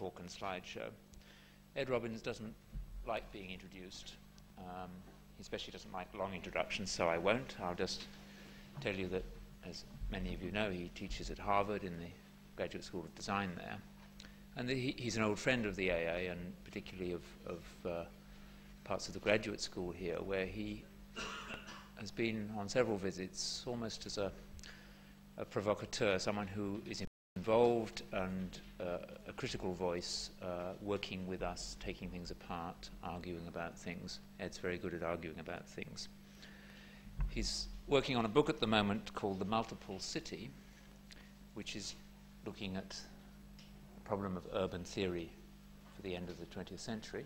talk and slideshow. Ed Robbins doesn't like being introduced. He especially doesn't like long introductions, so I won't. I'll just tell you that, as many of you know, he teaches at Harvard in the Graduate School of Design there. And he's an old friend of the AA, and particularly of parts of the graduate school here, where he has been on several visits almost as a provocateur, someone who is involved and a critical voice, working with us, taking things apart, arguing about things. Ed's very good at arguing about things. He's working on a book at the moment called The Multiple City, which is looking at the problem of urban theory for the end of the 20th century.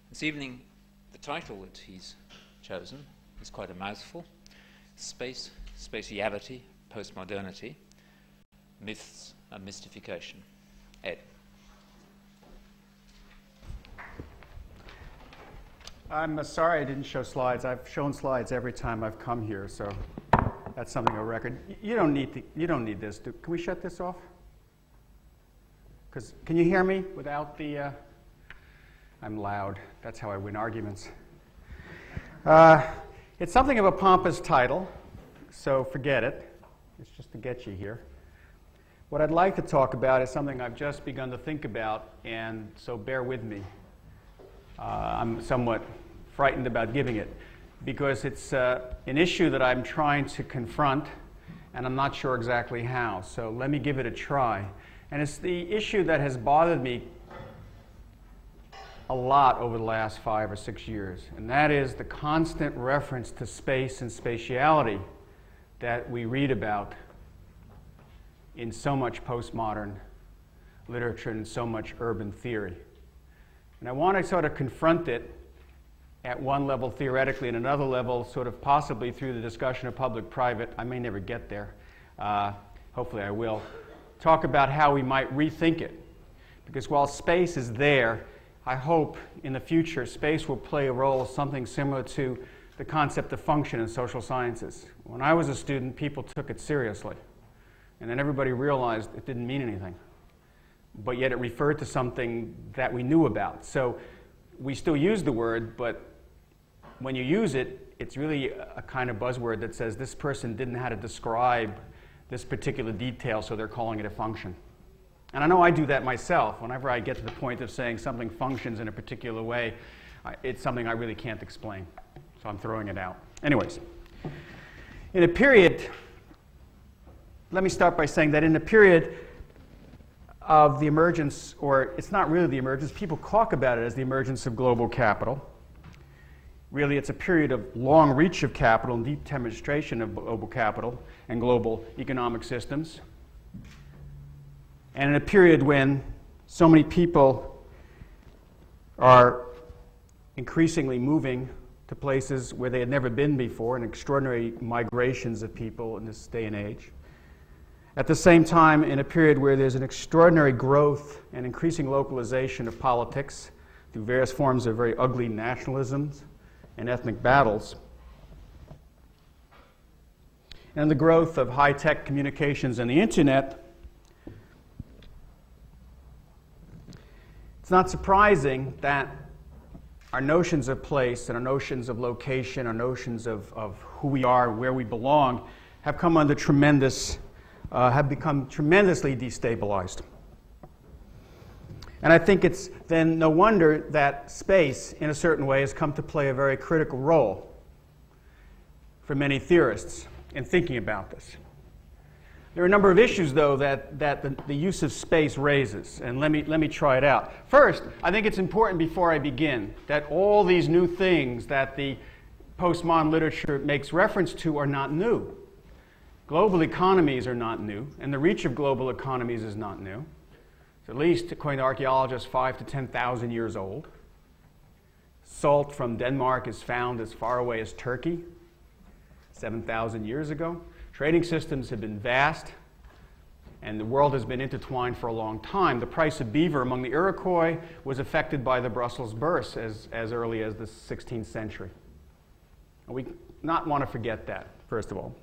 This evening, the title that he's chosen is quite a mouthful: Space, Spatiality, Postmodernity, Myths and Mystification. Ed. I'm sorry I didn't show slides. I've shown slides every time I've come here, so that's something of a record. You don't need this. Can we shut this off? Because can you hear me without the? I'm loud. That's how I win arguments. It's something of a pompous title, so forget it. It's just to get you here. What I'd like to talk about is something I've just begun to think about, and so bear with me. I'm somewhat frightened about giving it, because it's an issue that I'm trying to confront, and I'm not sure exactly how. So let me give it a try. And it's the issue that has bothered me a lot over the last 5 or 6 years, and that is the constant reference to space and spatiality that we read about in so much postmodern literature and so much urban theory. And I want to sort of confront it at one level theoretically, and another level sort of possibly through the discussion of public-private. I may never get there. Hopefully I will. Talk about how we might rethink it. Because while space is there, I hope in the future space will play a role, something similar to the concept of function in social sciences. When I was a student, people took it seriously. And then everybody realized it didn't mean anything. But yet it referred to something that we knew about. So we still use the word, but when you use it, it's really a kind of buzzword that says this person didn't know how to describe this particular detail, so they're calling it a function. And I know I do that myself. Whenever I get to the point of saying something functions in a particular way, it's something I really can't explain. So I'm throwing it out. Anyways, in a period, let me start by saying that in the period of the emergence, or it's not really the emergence, people talk about it as the emergence of global capital. Really, it's a period of long reach of capital and deep demonstration of global capital and global economic systems. And in a period when so many people are increasingly moving to places where they had never been before, and extraordinary migrations of people in this day and age. At the same time, in a period where there's an extraordinary growth and increasing localization of politics through various forms of very ugly nationalisms and ethnic battles, and the growth of high-tech communications and the internet, it's not surprising that our notions of place and our notions of location, our notions of who we are, where we belong, have come under have become tremendously destabilized. And I think it's then no wonder that space, in a certain way, has come to play a very critical role for many theorists in thinking about this. There are a number of issues, though, that the use of space raises, and let me try it out. First, I think it's important before I begin that all these new things that the postmodern literature makes reference to are not new. Global economies are not new, and the reach of global economies is not new. It's at least, according to archaeologists, 5,000 to 10,000 years old. Salt from Denmark is found as far away as Turkey, 7,000 years ago. Trading systems have been vast, and the world has been intertwined for a long time. The price of beaver among the Iroquois was affected by the Brussels Bourse as early as the 16th century. And we not want to forget that, first of all.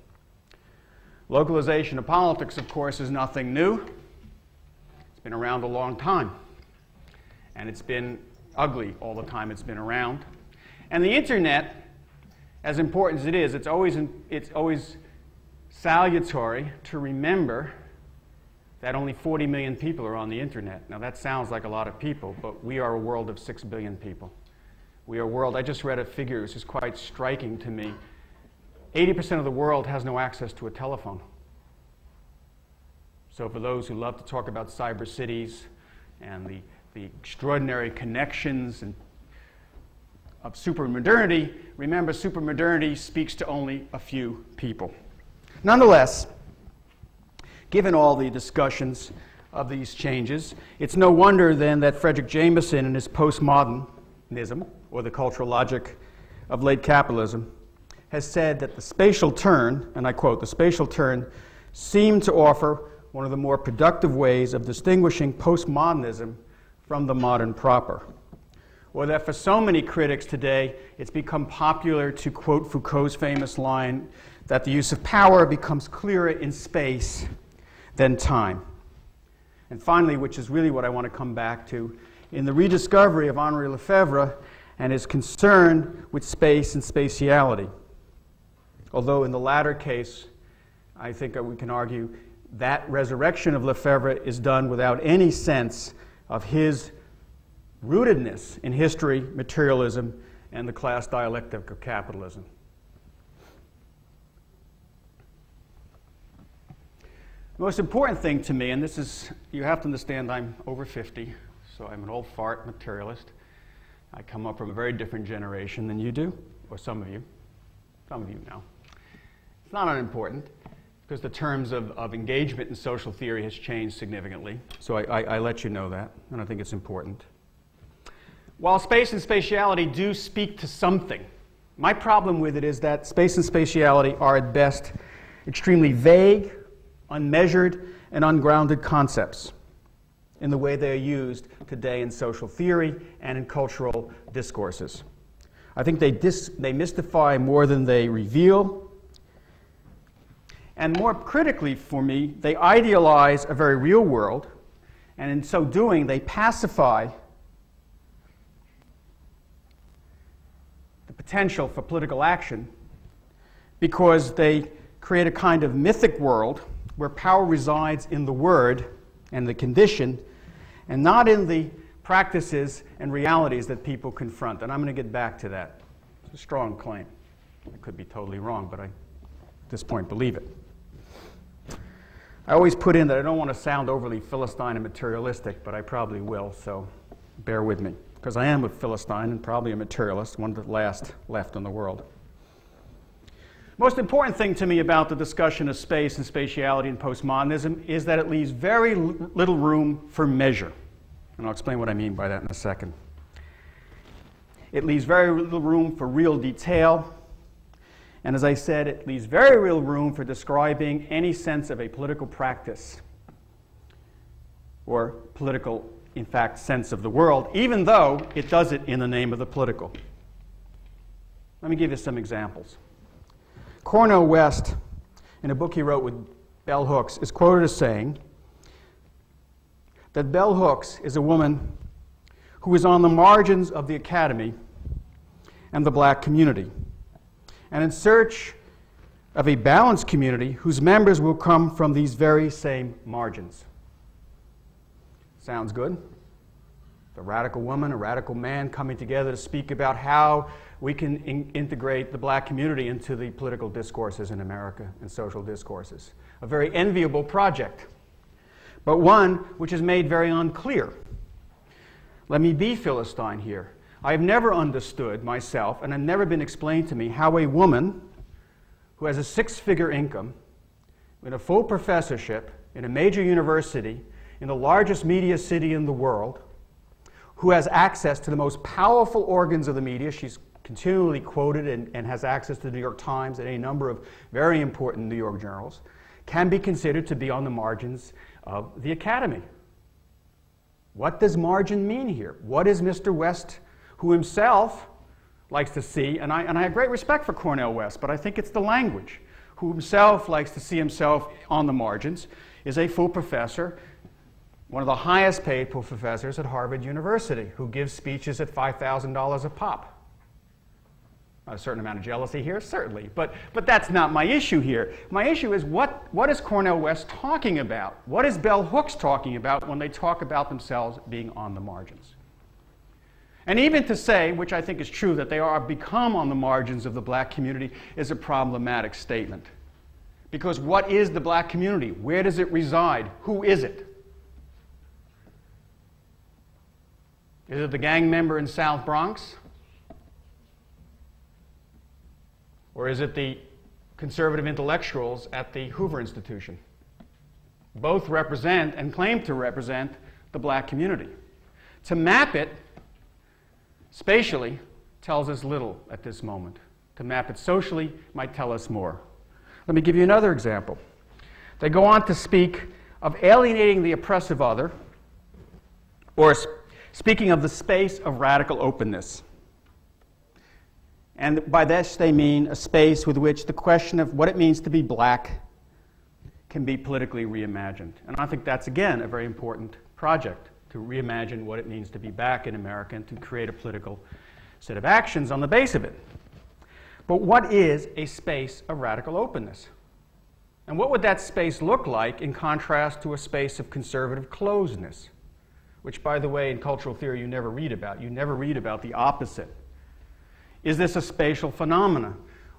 Localization of politics, of course, is nothing new. It's been around a long time. and it's been ugly all the time it's been around. And the internet, as important as it is, it's always salutary to remember that only 40 million people are on the internet. Now that sounds like a lot of people, but we are a world of 6 billion people. We are a world, I just read a figure which is quite striking to me. 80% of the world has no access to a telephone. So for those who love to talk about cyber cities and the extraordinary connections of supermodernity, remember supermodernity speaks to only a few people. Nonetheless, given all the discussions of these changes, it's no wonder then that Frederick Jameson in his postmodernism, or the cultural logic of late capitalism, has said that the spatial turn, and I quote, the spatial turn seemed to offer one of the more productive ways of distinguishing postmodernism from the modern proper. Or that for so many critics today, it's become popular to quote Foucault's famous line that the use of power becomes clearer in space than time. And finally, which is really what I want to come back to, in the rediscovery of Henri Lefebvre and his concern with space and spatiality. Although in the latter case, I think we can argue that resurrection of Lefebvre is done without any sense of his rootedness in history, materialism, and the class dialectic of capitalism. The most important thing to me, and this is, you have to understand I'm over 50, so I'm an old fart materialist. I come up from a very different generation than you do, or some of you know. It's not unimportant, because the terms of engagement in social theory has changed significantly. So I let you know that, and I think it's important. While space and spatiality do speak to something, my problem with it is that space and spatiality are at best extremely vague, unmeasured, and ungrounded concepts in the way they are used today in social theory and in cultural discourses. I think they mystify more than they reveal. And more critically for me, they idealize a very real world, and in so doing, they pacify the potential for political action because they create a kind of mythic world where power resides in the word and the condition and not in the practices and realities that people confront. And I'm going to get back to that. It's a strong claim. I could be totally wrong, but I, at this point, believe it. I always put in that I don't want to sound overly Philistine and materialistic, but I probably will, so bear with me. Because I am a Philistine and probably a materialist, one of the last left in the world. Most important thing to me about the discussion of space and spatiality and postmodernism is that it leaves very little room for measure. And I'll explain what I mean by that in a second. It leaves very little room for real detail. And as I said, it leaves very little room for describing any sense of a political practice or political, in fact, sense of the world, even though it does it in the name of the political. Let me give you some examples. Cornel West, in a book he wrote with Bell Hooks, is quoted as saying that Bell Hooks is a woman who is on the margins of the academy and the black community, and in search of a balanced community whose members will come from these very same margins. Sounds good? A radical woman, a radical man coming together to speak about how we can integrate the black community into the political discourses in America and social discourses. A very enviable project, but one which is made very unclear. Let me be Philistine here. I have never understood myself, and have never been explained to me, how a woman who has a six-figure income, with a full professorship in a major university in the largest media city in the world, who has access to the most powerful organs of the media, she's continually quoted and has access to the New York Times and a number of very important New York journals, can be considered to be on the margins of the academy. What does margin mean here? What is Mr. West, who himself likes to see, and I have great respect for Cornel West, but I think it's the language, who himself likes to see himself on the margins, is a full professor one of the highest paid professors at Harvard University, who gives speeches at $5,000 a pop. A certain amount of jealousy here, certainly, but that's not my issue here. My issue is what is Cornel West talking about? What is Bell Hooks talking about when they talk about themselves being on the margins? And even to say, which I think is true, that they are become on the margins of the black community is a problematic statement. Because what is the black community? Where does it reside? Who is it? Is it the gang member in South Bronx? Or is it the conservative intellectuals at the Hoover Institution? Both represent and claim to represent the black community. To map it spatially tells us little at this moment. To map it socially might tell us more. Let me give you another example. They go on to speak of alienating the oppressive other, or speaking of the space of radical openness. And by this they mean a space with which the question of what it means to be black can be politically reimagined. And I think that's, again, a very important project, to reimagine what it means to be black in America and to create a political set of actions on the base of it. But what is a space of radical openness? And what would that space look like in contrast to a space of conservative closedness? Which, by the way, in cultural theory you never read about. You never read about the opposite. Is this a spatial phenomena?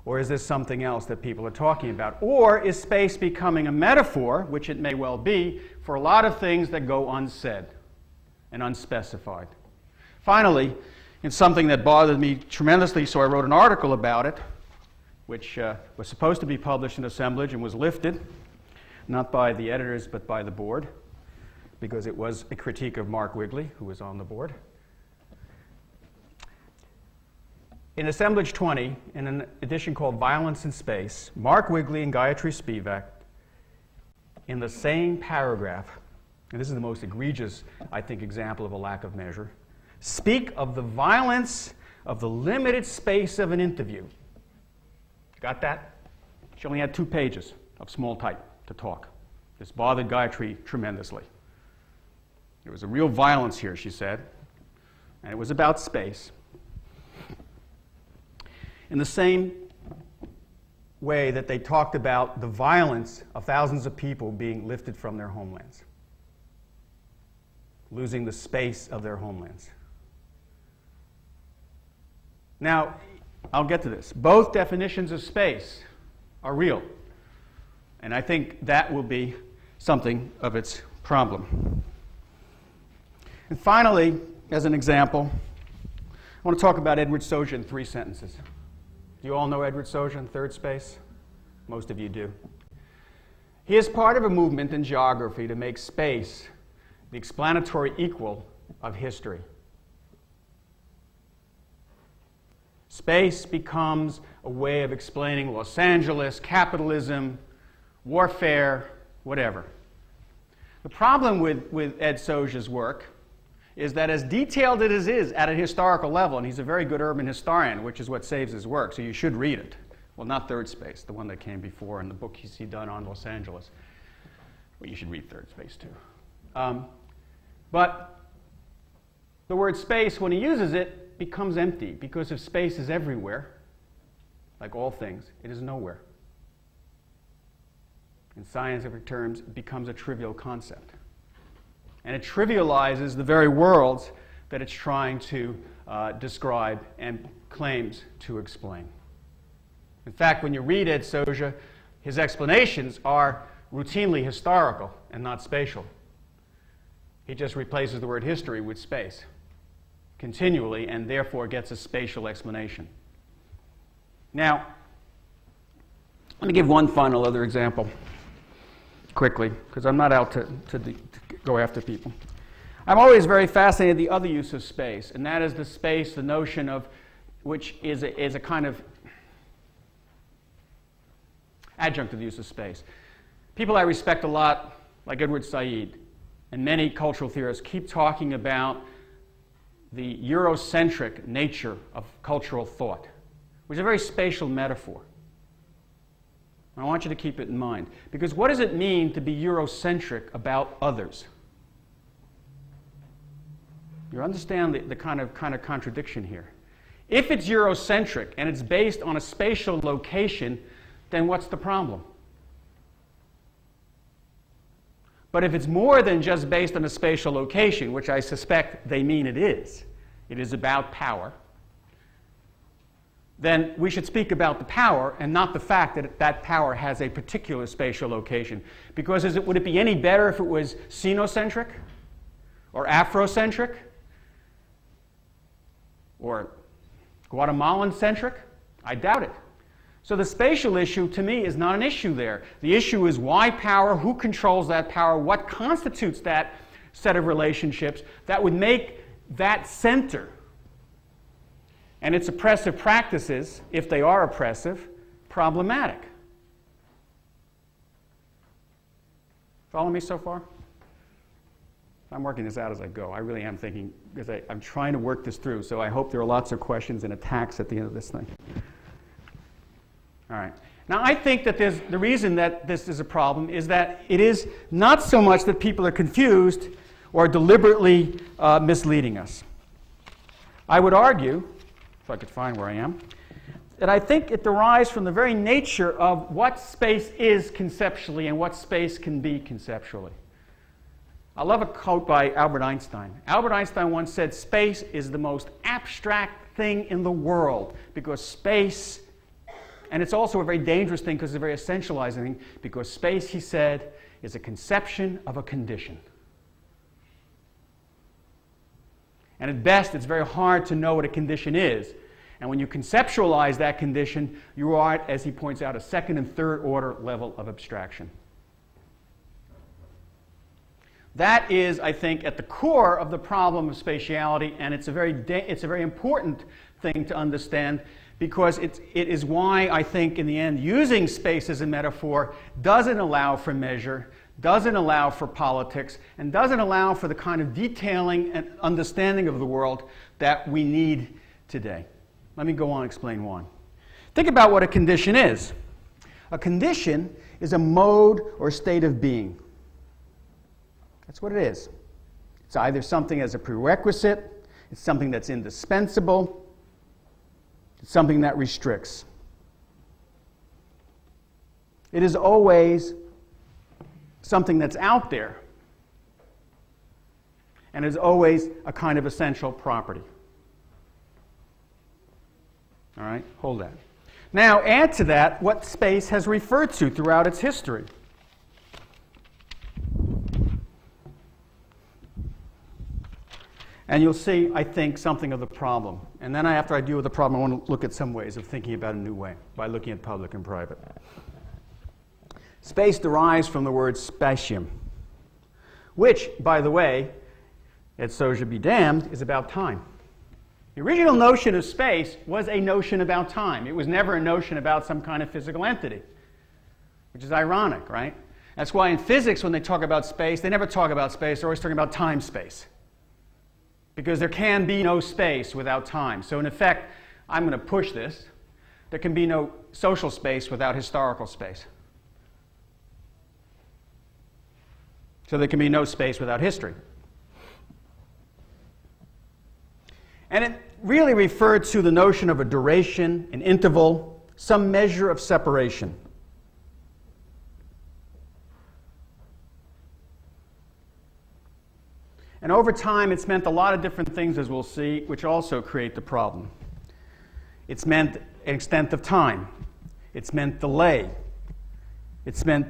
Or is this something else that people are talking about? Or is space becoming a metaphor, which it may well be, for a lot of things that go unsaid and unspecified? Finally, in something that bothered me tremendously, so I wrote an article about it, which was supposed to be published in Assemblage and was lifted, not by the editors but by the board, because it was a critique of Mark Wigley, who was on the board. In Assemblage 20, in an edition called Violence in Space, Mark Wigley and Gayatri Spivak, in the same paragraph, and this is the most egregious, I think, example of a lack of measure, speak of the violence of the limited space of an interview. Got that? She only had 2 pages of small type to talk. This bothered Gayatri tremendously. There was a real violence here, she said, and it was about space. In the same way that they talked about the violence of thousands of people being lifted from their homelands, losing the space of their homelands. Now, I'll get to this. Both definitions of space are real, and I think that will be something of its problem. And finally, as an example, I want to talk about Edward Soja in 3 sentences. Do you all know Edward Soja in Third Space? Most of you do. He is part of a movement in geography to make space the explanatory equal of history. Space becomes a way of explaining Los Angeles, capitalism, warfare, whatever. The problem with Ed Soja's work is that, as detailed as it is at a historical level, and he's a very good urban historian, which is what saves his work, so you should read it. Well, not Third Space, the one that came before, and the book he's done on Los Angeles. Well, you should read Third Space, too. But the word space, when he uses it, becomes empty, because if space is everywhere, like all things, it is nowhere. In scientific terms, it becomes a trivial concept. And it trivializes the very worlds that it's trying to describe and claims to explain. In fact, when you read Ed Soja, his explanations are routinely historical and not spatial. He just replaces the word history with space continually, and therefore gets a spatial explanation. Now, let me give one final other example quickly, because I'm not out to go after people. I'm always very fascinated with the other use of space, and that is the space, the notion of which is a kind of adjunct to the use of space. People I respect a lot, like Edward Said, and many cultural theorists, keep talking about the Eurocentric nature of cultural thought, which is a very spatial metaphor. I want you to keep it in mind, because what does it mean to be Eurocentric about others? You understand the kind of contradiction here. If it's Eurocentric and it's based on a spatial location, then what's the problem? But if it's more than just based on a spatial location, which I suspect they mean it is about power, then we should speak about the power and not the fact that that power has a particular spatial location. Because would it be any better if it was Sinocentric or Afrocentric or Guatemalan-centric? I doubt it. So the spatial issue, to me, is not an issue there. The issue is why power, who controls that power, what constitutes that set of relationships that would make that center and its oppressive practices, if they are oppressive, problematic. Follow me so far? I'm working this out as I go. I really am thinking, because I'm trying to work this through, so I hope there are lots of questions and attacks at the end of this thing. All right. Now, I think that the reason that this is a problem is that it is not so much that people are confused or deliberately misleading us. I would argue, if I could find where I am, that I think it derives from the very nature of what space is conceptually and what space can be conceptually. I love a quote by Albert Einstein. Albert Einstein once said, space is the most abstract thing in the world because space, and it's also a very dangerous thing because it's a very essentializing thing, because space, he said, is a conception of a condition. And at best, it's very hard to know what a condition is. And when you conceptualize that condition, you are at, as he points out, a second and third order level of abstraction. That is, I think, at the core of the problem of spatiality, and it's a very important thing to understand, because it is why I think, in the end, using space as a metaphor doesn't allow for measure, doesn't allow for politics, and doesn't allow for the kind of detailing and understanding of the world that we need today. Let me go on and explain why. Think about what a condition is. A condition is a mode or state of being. That's what it is. It's either something as a prerequisite, it's something that's indispensable, it's something that restricts. It is always something that's out there, and is always a kind of essential property. All right, hold that. Now, add to that what space has referred to throughout its history. And you'll see, I think, something of the problem. And then after I deal with the problem, I want to look at some ways of thinking about a new way by looking at public and private. Space derives from the word spatium, which, by the way, et so should be damned, is about time. The original notion of space was a notion about time. It was never a notion about some kind of physical entity, which is ironic, right? That's why in physics, when they talk about space, they never talk about space. They're always talking about time-space, because there can be no space without time. So in effect, I'm going to push this. There can be no social space without historical space. So there can be no space without history. And it really referred to the notion of a duration, an interval, some measure of separation. And over time, it's meant a lot of different things, as we'll see, which also create the problem. It's meant an extent of time. It's meant delay. It's meant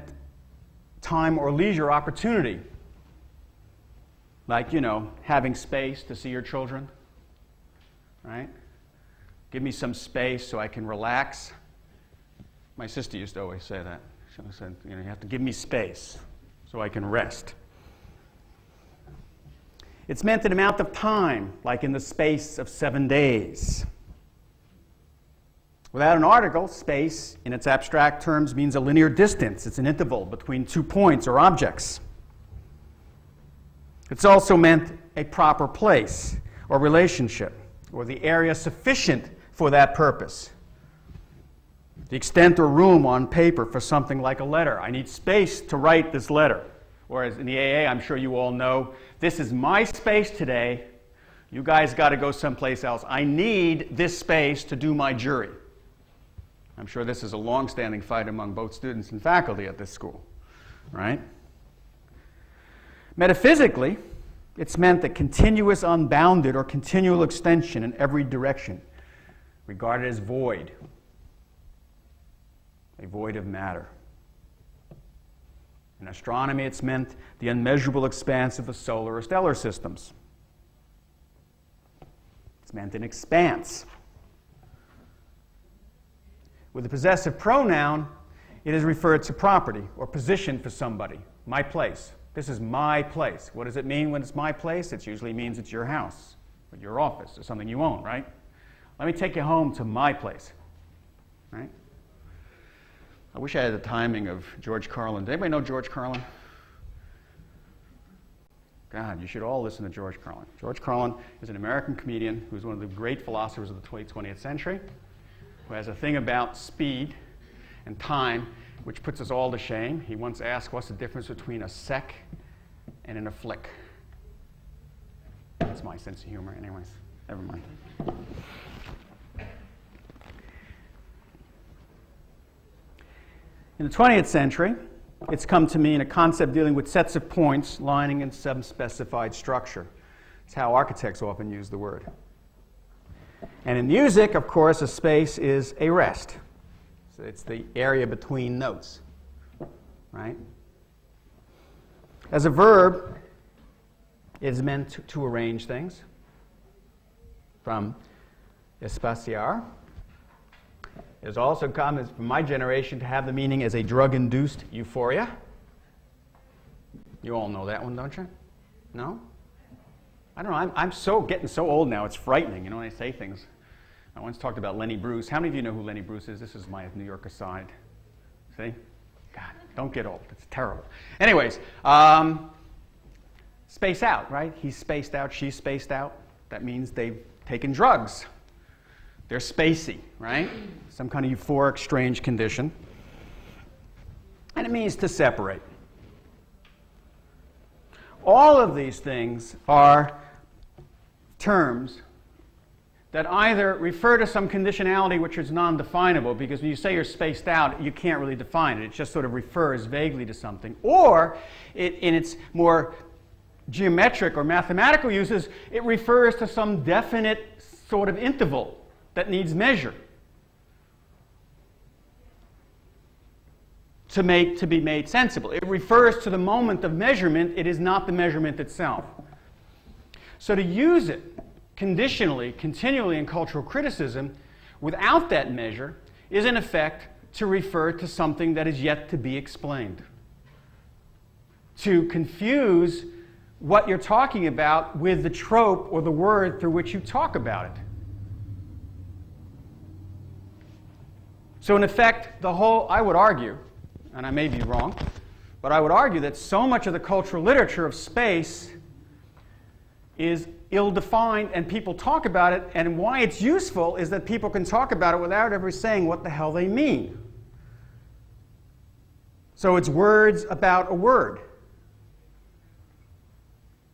time or leisure opportunity. Like, you know, having space to see your children. Right? Give me some space so I can relax. My sister used to always say that. She said, you know, you have to give me space so I can rest. It's meant an amount of time, like in the space of 7 days. Without an article, space, in its abstract terms, means a linear distance. It's an interval between 2 points or objects. It's also meant a proper place or relationship, or the area sufficient for that purpose. The extent or room on paper for something like a letter. I need space to write this letter. Whereas in the AA, I'm sure you all know, this is my space today You guys got to go someplace else. I need this space to do my jury. I'm sure this is a long-standing fight among both students and faculty at this school, right? Metaphysically, it's meant that continuous, unbounded, or continual extension in every direction, regarded as void, a void of matter. In astronomy, it's meant the unmeasurable expanse of the solar or stellar systems. It's meant an expanse. With the possessive pronoun, it is referred to property or position for somebody. My place. This is my place. What does it mean when it's my place? It usually means it's your house, or your office, or something you own, right? Let me take you home to my place, right? I wish I had the timing of George Carlin. Does anybody know George Carlin? God, you should all listen to George Carlin. George Carlin is an American comedian who's one of the great philosophers of the 20th century, who has a thing about speed and time, which puts us all to shame. He once asked, what's the difference between a sec and an afflict? That's my sense of humor. Anyways, never mind. In the 20th century, it's come to mean a concept dealing with sets of points lining in some specified structure. It's how architects often use the word. And in music, of course, a space is a rest. So it's the area between notes, right? As a verb, it is meant to arrange things, from espaciar. It has also come, from my generation, to have the meaning as a drug-induced euphoria. You all know that one, don't you? No? I don't know. I'm getting so old now, it's frightening, you know, when I say things. I once talked about Lenny Bruce. How many of you know who Lenny Bruce is? This is my New York aside. See? God, don't get old. It's terrible. Anyways, space out, right? He's spaced out, she's spaced out. That means they've taken drugs. They're spacey, right? Some kind of euphoric, strange condition. And it means to separate. All of these things are terms that either refer to some conditionality which is non-definable, because when you say you're spaced out, you can't really define it. It just sort of refers vaguely to something. Or, in its more geometric or mathematical uses, it refers to some definite sort of interval that needs measure to be made sensible. It refers to the moment of measurement. It is not the measurement itself. So to use it conditionally, continually in cultural criticism, without that measure, is in effect to refer to something that is yet to be explained. To confuse what you're talking about with the trope or the word through which you talk about it. So in effect, I would argue, and I may be wrong, but I would argue that so much of the cultural literature of space is ill-defined, and people talk about it, and why it's useful is that people can talk about it without ever saying what the hell they mean. So it's words about a word.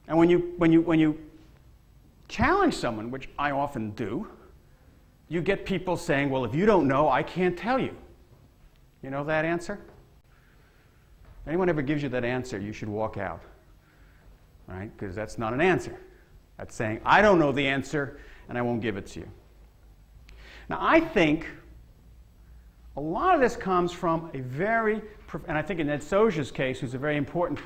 And when you challenge someone, which I often do, you get people saying, well, if you don't know, I can't tell you. You know that answer? If anyone ever gives you that answer, you should walk out, right? Because that's not an answer. That's saying, I don't know the answer, and I won't give it to you. Now, I think a lot of this comes from a very, and I think in Ed Soja's case, who's a very important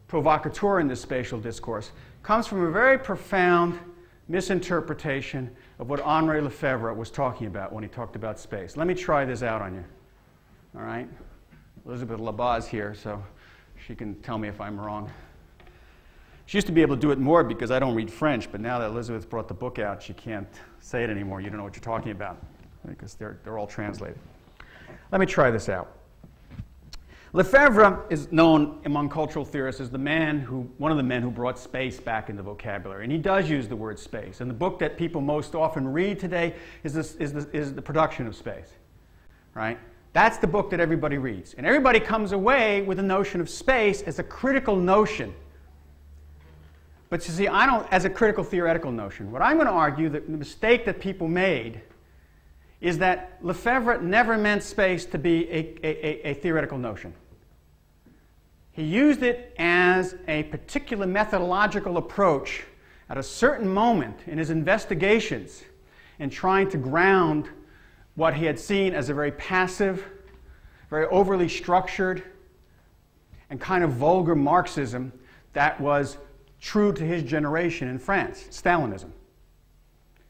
provocateur in this spatial discourse, comes from a very profound misinterpretation of what Henri Lefebvre was talking about when he talked about space. Let me try this out on you. All right? Elizabeth Labaz here, so she can tell me if I'm wrong. She used to be able to do it more because I don't read French, but now that Elizabeth brought the book out, she can't say it anymore. You don't know what you're talking about because they're all translated. Let me try this out. Lefebvre is known among cultural theorists as one of the men who brought space back into vocabulary, and he does use the word space. And the book that people most often read today is The Production of Space, right? That's the book that everybody reads, and everybody comes away with the notion of space as a critical notion. But you see, I don't, as a critical theoretical notion, what I'm going to argue, that the mistake that people made is that Lefebvre never meant space to be a theoretical notion. He used it as a particular methodological approach at a certain moment in his investigations in trying to ground what he had seen as a very passive, very overly structured, and kind of vulgar Marxism that was true to his generation in France, Stalinism.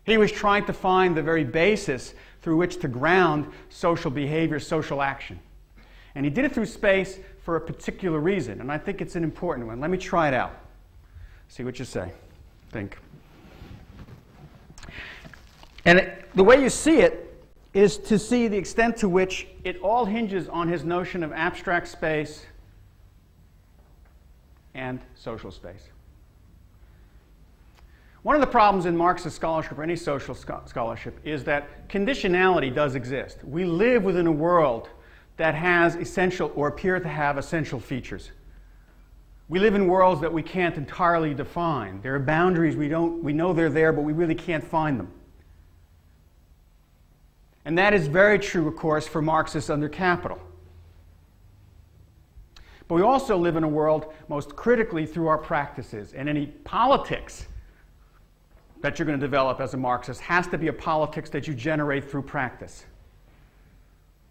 He was trying to find the very basis through which to ground social behavior, social action. And he did it through space for a particular reason, and I think it's an important one. Let me try it out. See what you say. Think. And the way you see it is to see the extent to which it all hinges on his notion of abstract space and social space. One of the problems in Marxist scholarship or any social scholarship is that conditionality does exist. We live within a world that has essential or appear to have essential features. We live in worlds that we can't entirely define. There are boundaries we know they're there, but we really can't find them. And that is very true, of course, for Marxists under capital. But we also live in a world most critically through our practices, and any politics that you're going to develop as a Marxist has to be a politics that you generate through practice.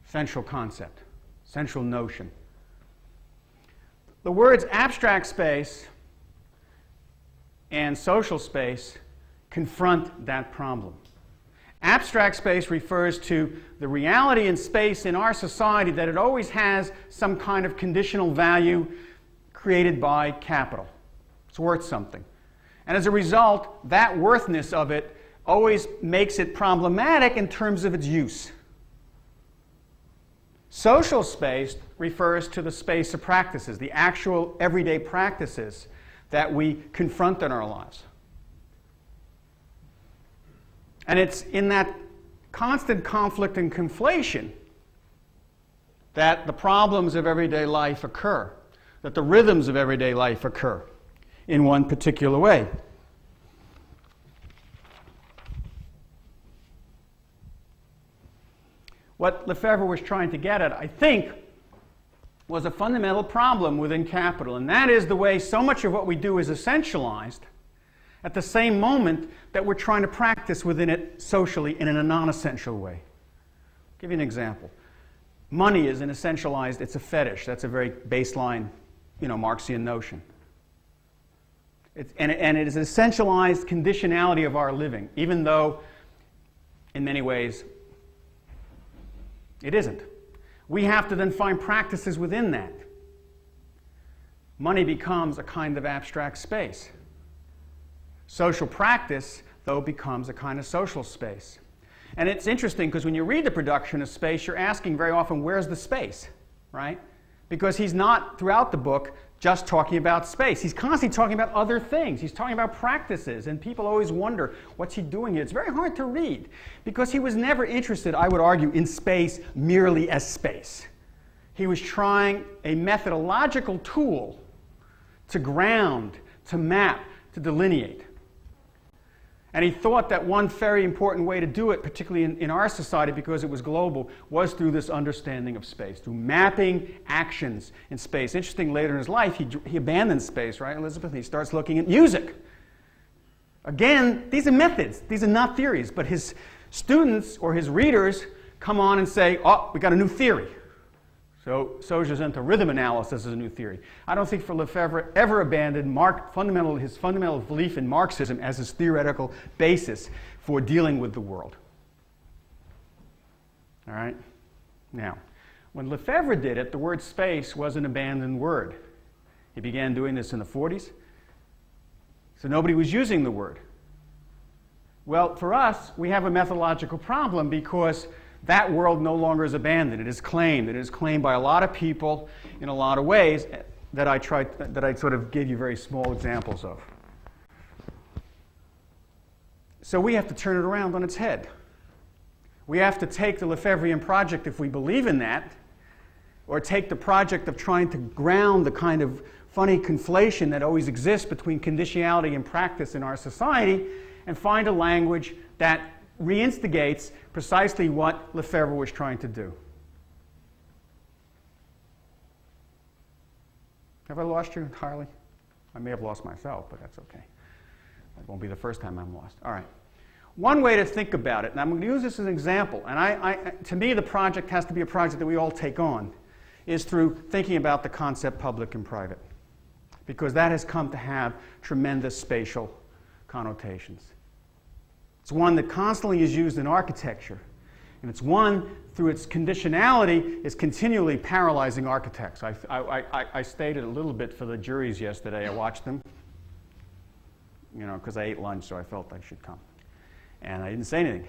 Central concept, central notion. The words abstract space and social space confront that problem. Abstract space refers to the reality in space in our society that it always has some kind of conditional value created by capital. It's worth something. And as a result, that worthness of it always makes it problematic in terms of its use. Social space refers to the space of practices, the actual everyday practices that we confront in our lives. And it's in that constant conflict and conflation that the problems of everyday life occur, that the rhythms of everyday life occur in one particular way. What Lefebvre was trying to get at, I think, was a fundamental problem within capital, and that is the way so much of what we do is essentialized at the same moment that we're trying to practice within it socially in a non-essential way. I'll give you an example. Money is an essentialized, it's a fetish. That's a very baseline, Marxian notion. And it is an essentialized conditionality of our living, even though, in many ways, it isn't. We have to then find practices within that. Money becomes a kind of abstract space. Social practice, though, becomes a kind of social space. And it's interesting because when you read the production of space, you're asking very often, where's the space, right? Because he's not, throughout the book, just talking about space. He's constantly talking about other things. He's talking about practices, and people always wonder, what's he doing here? It's very hard to read because he was never interested, I would argue, in space merely as space. He was trying a methodological tool to ground, to map, to delineate. And he thought that one very important way to do it, particularly in our society because it was global, was through this understanding of space, through mapping actions in space. Interesting, later in his life, he abandons space, right, Elizabeth? He starts looking at music. Again, these are methods. These are not theories. But his students or his readers come on and say, oh, we got a new theory. So Sauge's into rhythm analysis as a new theory. I don't think for Lefebvre ever abandoned his fundamental belief in Marxism as his theoretical basis for dealing with the world. All right? Now, when Lefebvre did it, the word space was an abandoned word. He began doing this in the 40s. So nobody was using the word. Well, for us, we have a methodological problem because that world no longer is abandoned. It is claimed. It is claimed by a lot of people in a lot of ways that I sort of gave you very small examples of. So we have to turn it around on its head. We have to take the Lefebvrean project, if we believe in that, or take the project of trying to ground the kind of funny conflation that always exists between conditionality and practice in our society and find a language that reinstigates precisely what Lefebvre was trying to do. Have I lost you entirely? I may have lost myself, but that's okay. That won't be the first time I'm lost. All right. One way to think about it, and I'm going to use this as an example, and to me the project has to be a project that we all take on, is through thinking about the concept public and private, because that has come to have tremendous spatial connotations. It's one that constantly is used in architecture, and it's one, through its conditionality, is continually paralyzing architects. I stayed a little bit for the juries yesterday. I watched them, you know, because I ate lunch, so I felt I should come. And I didn't say anything.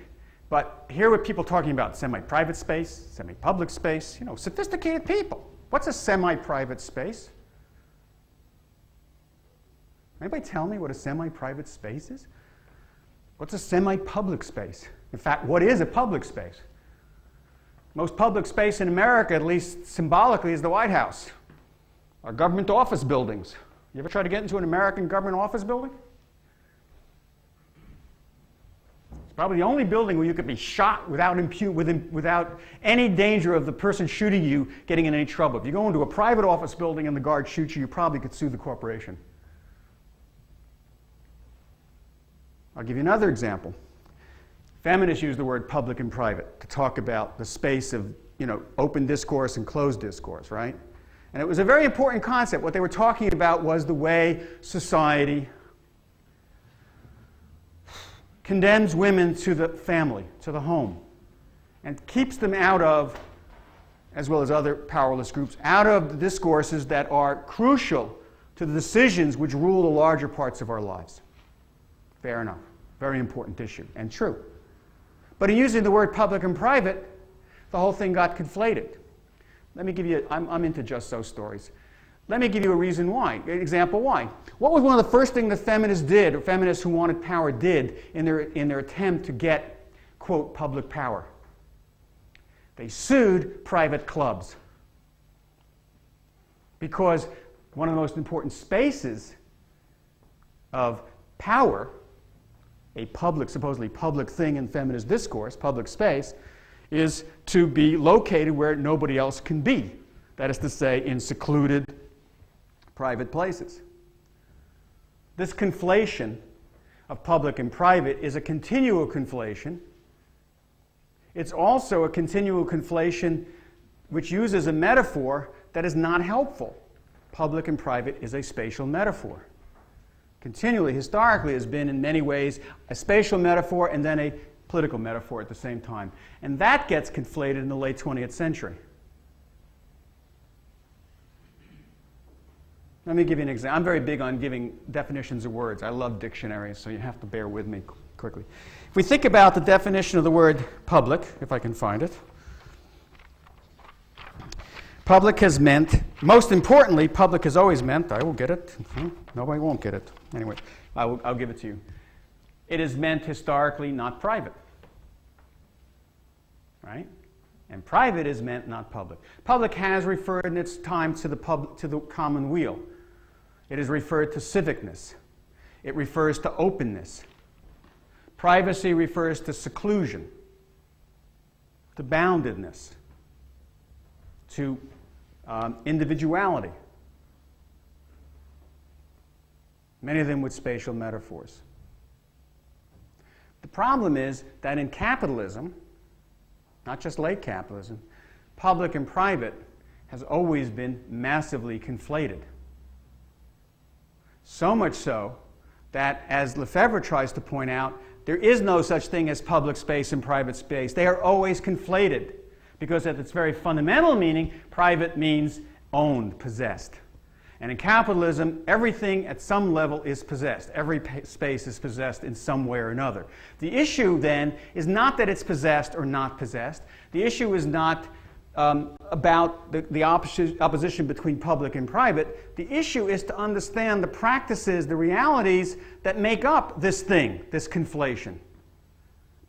But here were people talking about semi-private space, semi-public space, you know, sophisticated people. What's a semi-private space? Anybody tell me what a semi-private space is? What's a semi-public space? In fact, what is a public space? Most public space in America, at least symbolically, is the White House, our government office buildings. You ever try to get into an American government office building? It's probably the only building where you could be shot without any danger of the person shooting you getting in any trouble. If you go into a private office building and the guard shoots you, you probably could sue the corporation. I'll give you another example. Feminists use the word public and private to talk about the space of, you know, open discourse and closed discourse, right? And it was a very important concept. What they were talking about was the way society condemns women to the family, to the home, and keeps them out of, as well as other powerless groups, out of the discourses that are crucial to the decisions which rule the larger parts of our lives. Fair enough. Very important issue, and true. But in using the word public and private, the whole thing got conflated. Let me give you, I'm into just so stories. Let me give you a reason why, an example why. What was one of the first things the feminists did, or feminists who wanted power did, in their attempt to get, quote, public power? They sued private clubs. Because one of the most important spaces of power, a public, supposedly public thing in feminist discourse, public space, is to be located where nobody else can be. That is to say, in secluded private places. This conflation of public and private is a continual conflation. It's also a continual conflation which uses a metaphor that is not helpful. Public and private is a spatial metaphor. Continually, historically, has been in many ways a spatial metaphor and then a political metaphor at the same time. And that gets conflated in the late 20th century. Let me give you an example. I'm very big on giving definitions of words. I love dictionaries, so you have to bear with me quickly. If we think about the definition of the word public, if I can find it, public has meant, most importantly, public has always meant, I will get it. Nobody won't get it. Anyway, I'll give it to you. It is meant historically not private. Right? And private is meant not public. Public has referred in its time to the common weal. It is referred to civicness. It refers to openness. Privacy refers to seclusion, to boundedness, to individuality. Many of them with spatial metaphors. The problem is that in capitalism, not just late capitalism, public and private has always been massively conflated. So much so that, as Lefebvre tries to point out, there is no such thing as public space and private space. They are always conflated because at its very fundamental meaning, private means owned, possessed. And in capitalism, everything at some level is possessed. Every space is possessed in some way or another. The issue then is not that it's possessed or not possessed. The issue is not about the opposition between public and private. The issue is to understand the practices, the realities that make up this thing, this conflation.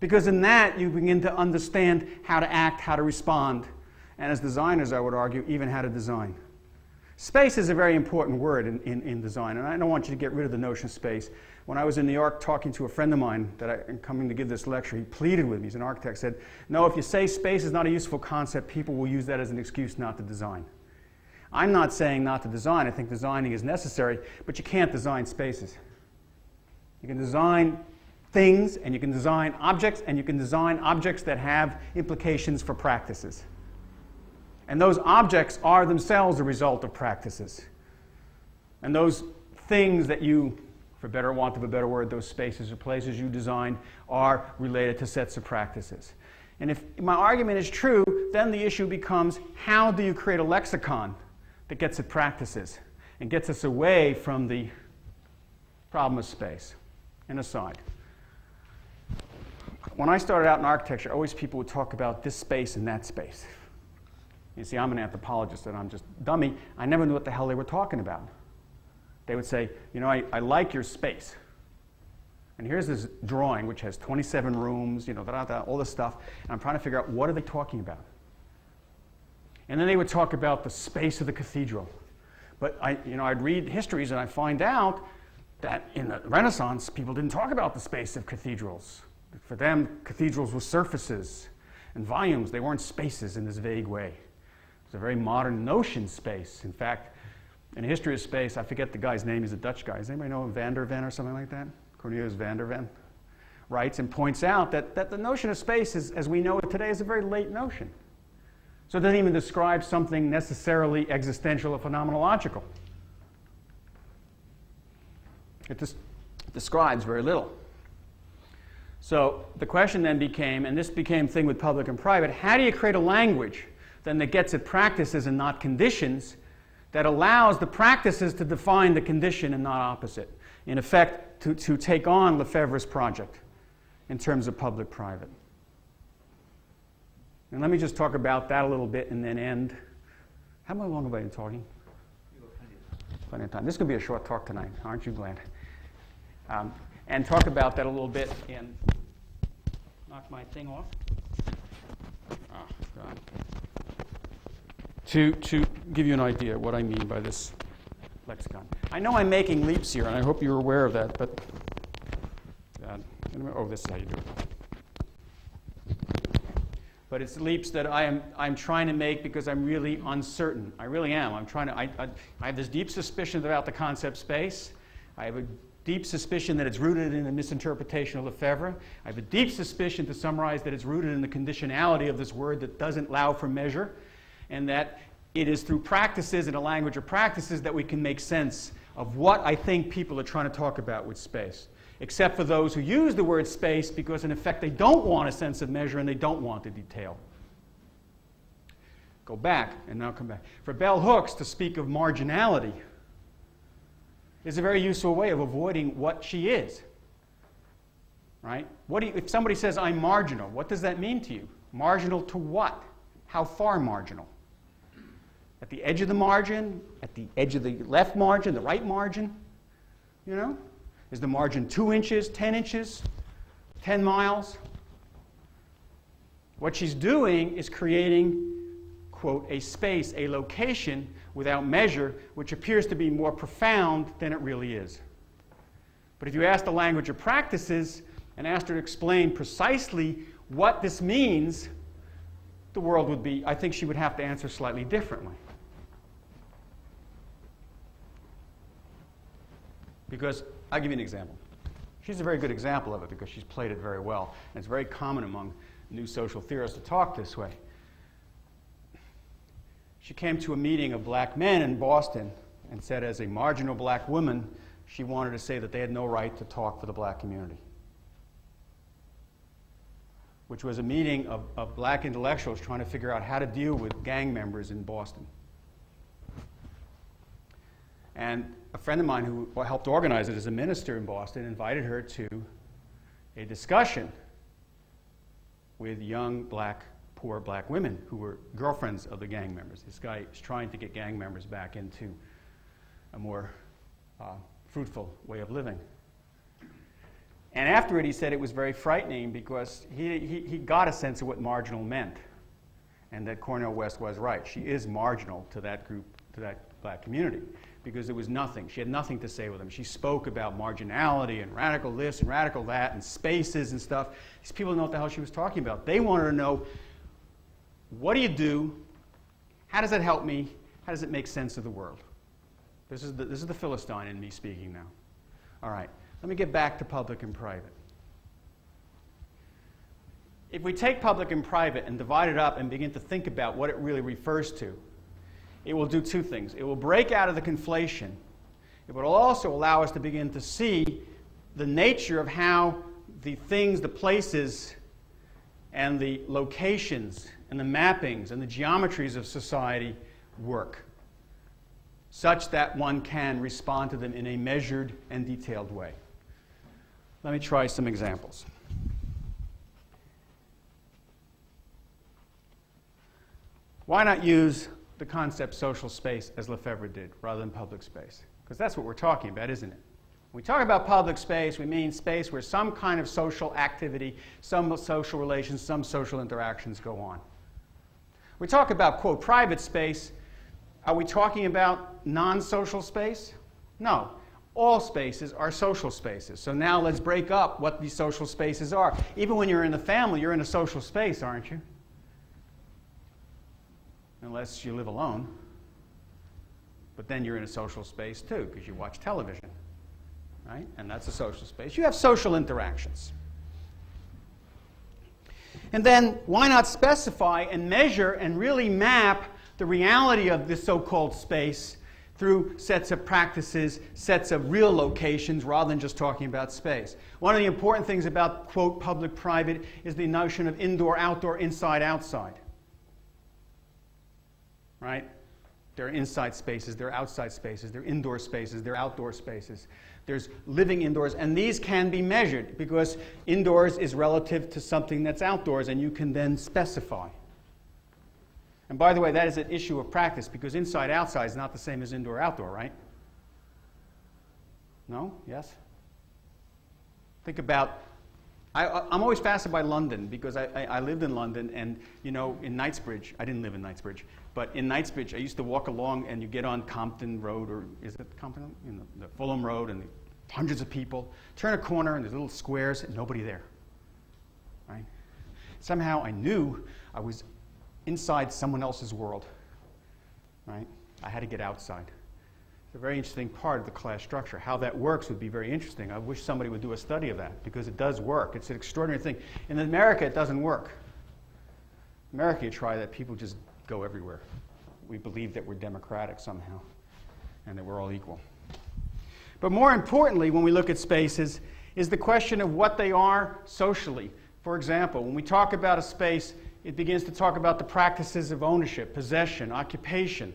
Because in that, you begin to understand how to act, how to respond, and as designers, I would argue, even how to design. Space is a very important word in design, and I don't want you to get rid of the notion of space. When I was in New York talking to a friend of mine that I'm coming to give this lecture, he pleaded with me, he's an architect, said, no, if you say space is not a useful concept, people will use that as an excuse not to design. I'm not saying not to design. I think designing is necessary, but you can't design spaces. You can design things, and you can design objects, and you can design objects that have implications for practices. And those objects are themselves a result of practices. And those things that you, for better or want of a better word, those spaces or places you design are related to sets of practices. And if my argument is true, then the issue becomes, how do you create a lexicon that gets at practices and gets us away from the problem of space? And aside. When I started out in architecture, always people would talk about this space and that space. You see, I'm an anthropologist and I'm just dummy. I never knew what the hell they were talking about. They would say, you know, I like your space. And here's this drawing which has 27 rooms, you know, all this stuff. And I'm trying to figure out, what are they talking about? And then they would talk about the space of the cathedral. But I'd read histories and I find out that in the Renaissance, people didn't talk about the space of cathedrals. For them, cathedrals were surfaces and volumes. They weren't spaces in this vague way. It's a very modern notion, space. In fact, in the history of space, I forget the guy's name. He's a Dutch guy. Does anybody know Van der Ven or something like that? Cornelius van der Ven writes and points out that the notion of space, as we know it today, is a very late notion. So it doesn't even describe something necessarily existential or phenomenological. It describes very little. So the question then became, and this became a thing with public and private, how do you create a language then that gets at practices and not conditions, that allows the practices to define the condition and not opposite? In effect, to take on Lefebvre's project in terms of public-private. And let me just talk about that a little bit and then end. How long have I been talking? Plenty of time. This could be a short talk tonight. Aren't you glad? And talk about that a little bit and knock my thing off. Oh, God. To give you an idea of what I mean by this lexicon. I know I'm making leaps here, and I hope you're aware of that, but this is how you do it. But it's leaps that I'm trying to make because I'm really uncertain. I really am. I have this deep suspicion about the concept space. I have a deep suspicion that it's rooted in a misinterpretation of Lefebvre. I have a deep suspicion, to summarize, that it's rooted in the conditionality of this word that doesn't allow for measure, and that it is through practices and a language of practices that we can make sense of what I think people are trying to talk about with space, except for those who use the word space because, in effect, they don't want a sense of measure and they don't want the detail. Go back, and now come back. For bell hooks, to speak of marginality is a very useful way of avoiding what she is. Right? If somebody says, I'm marginal, what does that mean to you? Marginal to what? How far marginal? At the edge of the margin? At the edge of the left margin? The right margin? You know? Is the margin 2 inches, 10 inches, 10 miles? What she's doing is creating, quote, a space, a location without measure, which appears to be more profound than it really is. But if you ask the language of practices and asked her to explain precisely what this means, the world would be, I think she would have to answer slightly differently. Because, I'll give you an example. She's a very good example of it because she's played it very well. And it's very common among new social theorists to talk this way. She came to a meeting of black men in Boston and said, as a marginal black woman, she wanted to say that they had no right to talk for the black community. Which was a meeting of black intellectuals trying to figure out how to deal with gang members in Boston. And a friend of mine who helped organize it as a minister in Boston invited her to a discussion with young poor black women who were girlfriends of the gang members. This guy is trying to get gang members back into a more fruitful way of living. And afterward, he said it was very frightening because he got a sense of what marginal meant, and that Cornel West was right. She is marginal to that group, to that black community because there was nothing. She had nothing to say with them. She spoke about marginality and radical this and radical that and spaces and stuff. These people didn't know what the hell she was talking about. They wanted to know, what do you do? How does that help me? How does it make sense of the world? This is the Philistine in me speaking now. All right, let me get back to public and private. If we take public and private and divide it up and begin to think about what it really refers to, it will do two things. It will break out of the conflation. It will also allow us to begin to see the nature of how the things, the places, and the locations, and the mappings, and the geometries of society work, such that one can respond to them in a measured and detailed way. Let me try some examples. Why not use the concept social space as Lefebvre did, rather than public space? Because that's what we're talking about, isn't it? When we talk about public space, we mean space where some kind of social activity, some social relations, some social interactions go on. We talk about, quote, private space. Are we talking about non-social space? No. All spaces are social spaces. So now let's break up what these social spaces are. Even when you're in the family, you're in a social space, aren't you? Unless you live alone. But then you're in a social space too, because you watch television, right? And that's a social space. You have social interactions. And then why not specify and measure and really map the reality of this so-called space through sets of practices, sets of real locations, rather than just talking about space. One of the important things about, quote, public-private is the notion of indoor-outdoor, inside-outside. Right? There are inside spaces, there are outside spaces, there are indoor spaces, there are outdoor spaces. There's living indoors, and these can be measured because indoors is relative to something that's outdoors, and you can then specify. And by the way, that is an issue of practice because inside-outside is not the same as indoor-outdoor, right? No? Yes? Think about, I'm always fascinated by London because I lived in London, and you know, in Knightsbridge, I didn't live in Knightsbridge, but in Knightsbridge, I used to walk along and you get on Compton Road, or is it Compton? The Fulham Road, and hundreds of people. Turn a corner and there's little squares and nobody there, right? Somehow I knew I was inside someone else's world, right? I had to get outside. It's a very interesting part of the class structure. How that works would be very interesting. I wish somebody would do a study of that because it does work. It's an extraordinary thing. In America, it doesn't work. In America, you try that, people just go everywhere. We believe that we're democratic somehow and that we're all equal. But more importantly, when we look at spaces, is the question of what they are socially. For example, when we talk about a space, it begins to talk about the practices of ownership, possession, occupation.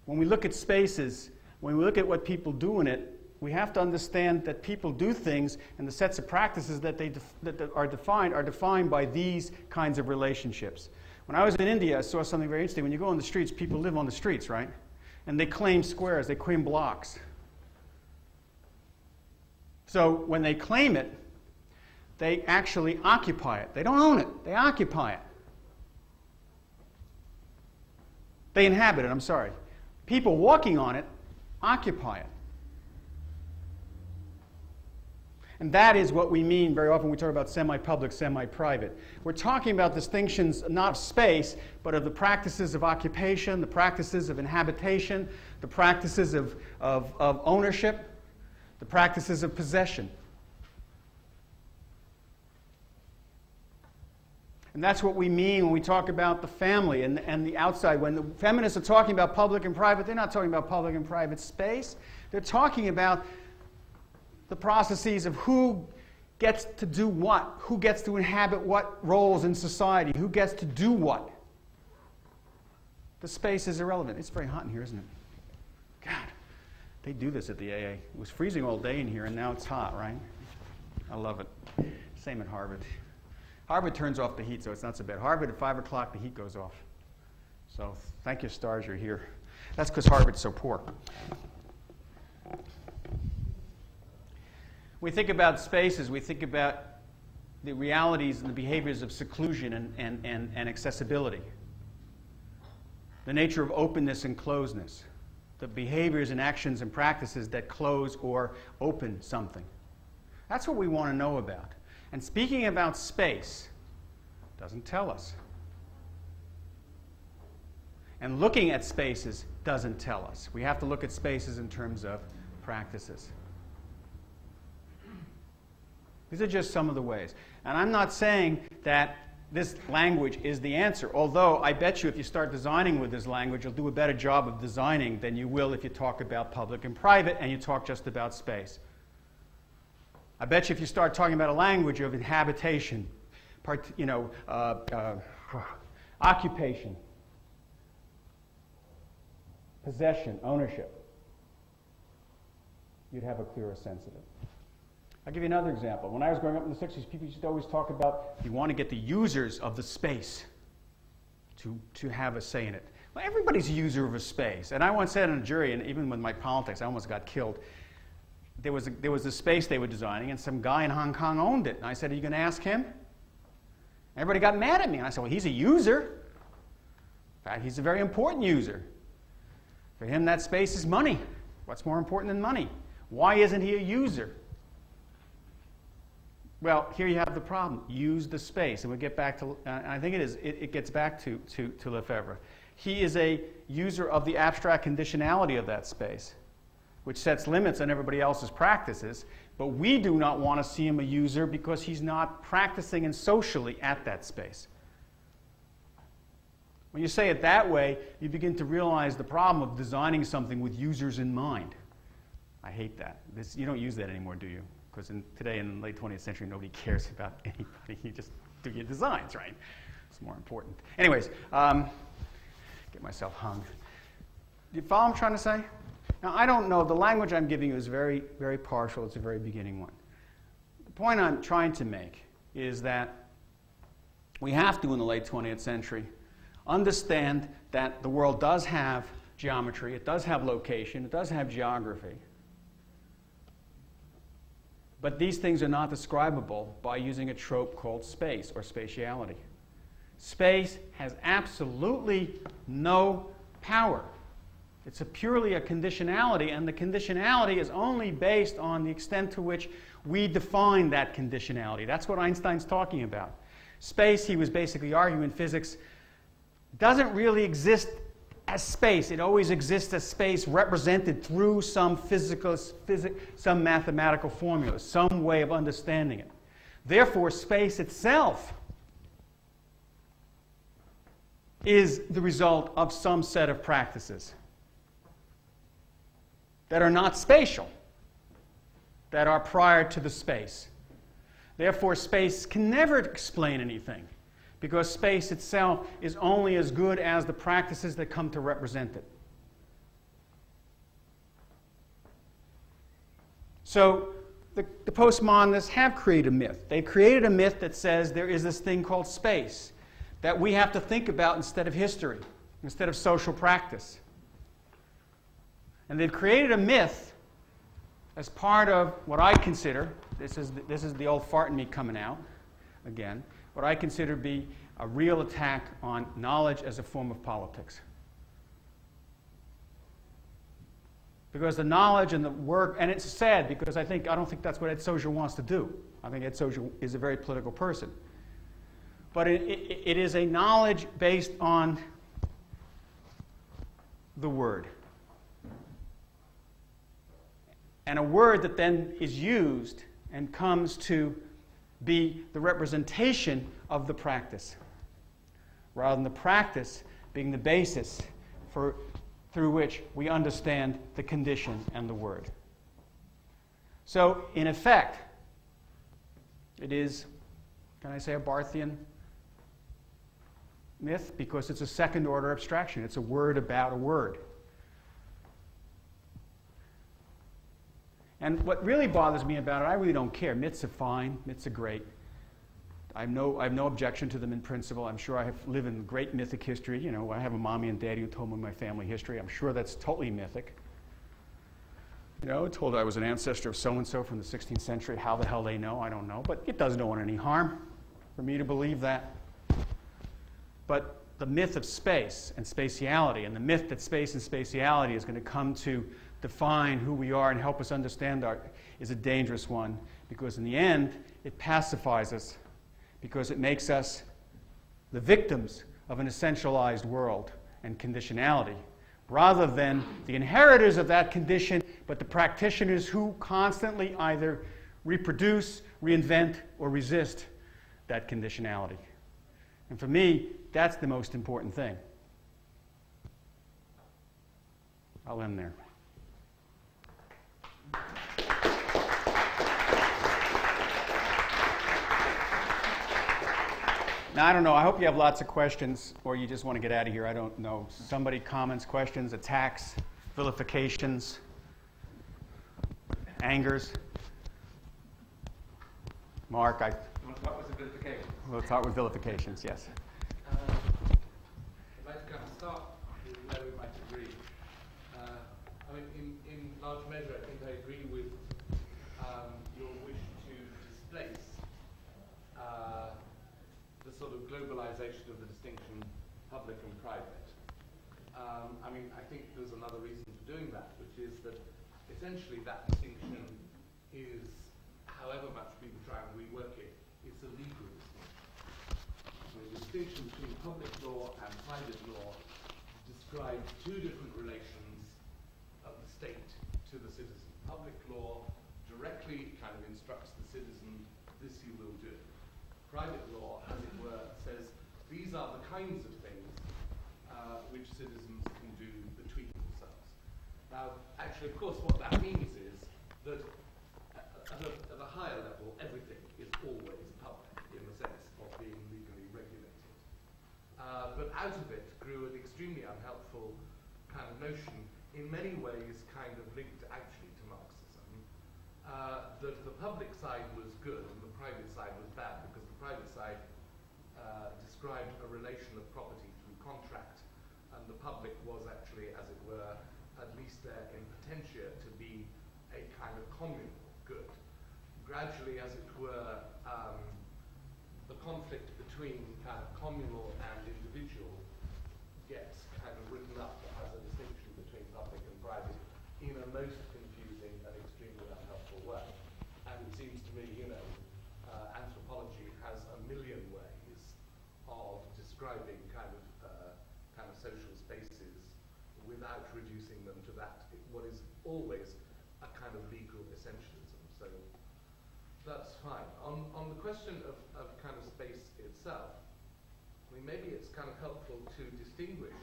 When we look at spaces, when we look at what people do in it, we have to understand that people do things, and the sets of practices that are defined by these kinds of relationships. When I was in India, I saw something very interesting. When you go on the streets, people live on the streets, right? And they claim squares, they claim blocks. So when they claim it, they actually occupy it. They don't own it, they occupy it. They inhabit it, I'm sorry. People walking on it occupy it. And that is what we mean very often when we talk about semi-public, semi-private. We're talking about distinctions not of space, but of the practices of occupation, the practices of inhabitation, the practices of ownership, the practices of possession. And that's what we mean when we talk about the family and the outside. When the feminists are talking about public and private, they're not talking about public and private space. They're talking about the processes of who gets to do what, who gets to inhabit what roles in society, who gets to do what. The space is irrelevant. It's very hot in here, isn't it? God, they do this at the AA. It was freezing all day in here, and now it's hot, right? I love it. Same at Harvard. Harvard turns off the heat, so it's not so bad. Harvard at 5 o'clock, the heat goes off. So thank you, stars, you're here. That's because Harvard's so poor. We think about spaces, we think about the realities and the behaviors of seclusion and accessibility, the nature of openness and closedness, the behaviors and actions and practices that close or open something. That's what we want to know about. And speaking about space doesn't tell us. And looking at spaces doesn't tell us. We have to look at spaces in terms of practices. These are just some of the ways. And I'm not saying that this language is the answer, although I bet you if you start designing with this language, you'll do a better job of designing than you will if you talk about public and private and you talk just about space. I bet you if you start talking about a language of habitation, occupation, possession, ownership, you'd have a clearer sense of it. I'll give you another example. When I was growing up in the 60s, people used to always talk about you want to get the users of the space to have a say in it. Well, everybody's a user of a space. And I once said in a jury, and even with my politics, I almost got killed. There was a space they were designing, and some guy in Hong Kong owned it. And I said, are you going to ask him? Everybody got mad at me. And I said, well, he's a user. In fact, he's a very important user. For him, that space is money. What's more important than money? Why isn't he a user? Well, here you have the problem. Use the space. And we get back to, I think it gets back to Lefebvre. He is a user of the abstract conditionality of that space, which sets limits on everybody else's practices. But we do not want to see him a user because he's not practicing and socially at that space. When you say it that way, you begin to realize the problem of designing something with users in mind. I hate that. You don't use that anymore, do you? Because today, in the late 20th century, nobody cares about anybody. You just do your designs, right? It's more important. Anyways, get myself hung. Do you follow what I'm trying to say? Now, I don't know. The language I'm giving you is very, very partial. It's a very beginning one. The point I'm trying to make is that we have to, in the late 20th century, understand that the world does have geometry, it does have location, it does have geography. But these things are not describable by using a trope called space or spatiality. Space has absolutely no power. It's purely a conditionality, and the conditionality is only based on the extent to which we define that conditionality. That's what Einstein's talking about. Space, he was basically arguing in physics, doesn't really exist as space. It always exists as space represented through some some mathematical formula, some way of understanding it. Therefore, space itself is the result of some set of practices that are not spatial, that are prior to the space. Therefore, space can never explain anything, because space itself is only as good as the practices that come to represent it. So the postmodernists have created a myth. They've created a myth that says there is this thing called space that we have to think about instead of history, instead of social practice. And they've created a myth as part of what I consider, this is the old fart in me coming out again, what I consider to be a real attack on knowledge as a form of politics. Because the knowledge and the work, and it's sad because I don't think that's what Ed Soja wants to do. I think Ed Soja is a very political person. But it is a knowledge based on the word. And a word that then is used and comes to be the representation of the practice, rather than the practice being the basis through which we understand the condition and the word. So, in effect, it is, can I say, a Barthian myth, because it's a second-order abstraction. It's a word about a word. And what really bothers me about it, I really don't care. Myths are fine. Myths are great. I have no objection to them in principle. I'm sure I live in great mythic history. You know, I have a mommy and daddy who told me my family history. I'm sure that's totally mythic. You know, told I was an ancestor of so-and-so from the 16th century. How the hell they know, I don't know. But it does no one any harm for me to believe that. But the myth of space and spatiality, and the myth that space and spatiality is going to come to define who we are and help us understand is a dangerous one, because in the end, it pacifies us, because it makes us the victims of an essentialized world and conditionality, rather than the inheritors of that condition, but the practitioners who constantly either reproduce, reinvent, or resist that conditionality. And for me, that's the most important thing. I'll end there. Now, I don't know. I hope you have lots of questions, or you just want to get out of here. I don't know. Somebody comments, questions, attacks, vilifications, angers. Mark, You want to start with the vilification? We'll start with vilifications, yes. I'd like to kind of start with where we might agree. I mean, in large measure, I think I agree with your wish to displace the sort of globalization of the distinction public and private. I mean, I think there's another reason for doing that, which is that essentially that distinction is, however much people try and rework it, it's a legal distinction. So the distinction between public law and private law describes two different relations of the state to the citizen. Public law directly kind of instructs the citizen, this you will do. Private law, as it were, says these are the kinds of things which citizens can do between themselves. Now, actually, of course, what that means is that at a higher level, everything is always public in the sense of being legally regulated. But out of it grew an extremely unhelpful kind of notion, in many ways kind of linked actually to Marxism, that the public side was good and the private side was bad, because the private side described a relation of property through contract, and the public was actually, as it were, at least there in potentia to be a kind of communal good. Gradually, as it were, the conflict between kind of communal and individual gets kind of written up as a distinction between public and private in a most confusing and extremely unhelpful way. And it seems to me, you know, anthropology has a million ways of describing kind of social spaces without reducing them to that, what is always a kind of legal essentialism. So that's fine. On the question of kind of space itself, I mean, maybe it's kind of helpful to distinguish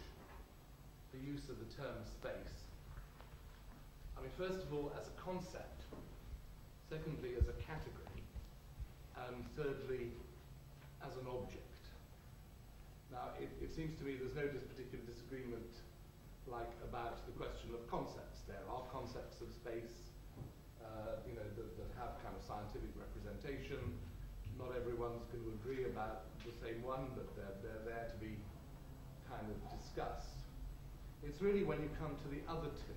the use of the term space. I mean, first of all, as a concept, secondly, as a category, and thirdly, as an object. Now, it seems to me there's no particular disagreement about the question of concepts. There are concepts of space, you know, that have kind of scientific representation. Not everyone's going to agree about the same one, but they're there to be kind of discussed. It's really when you come to the other two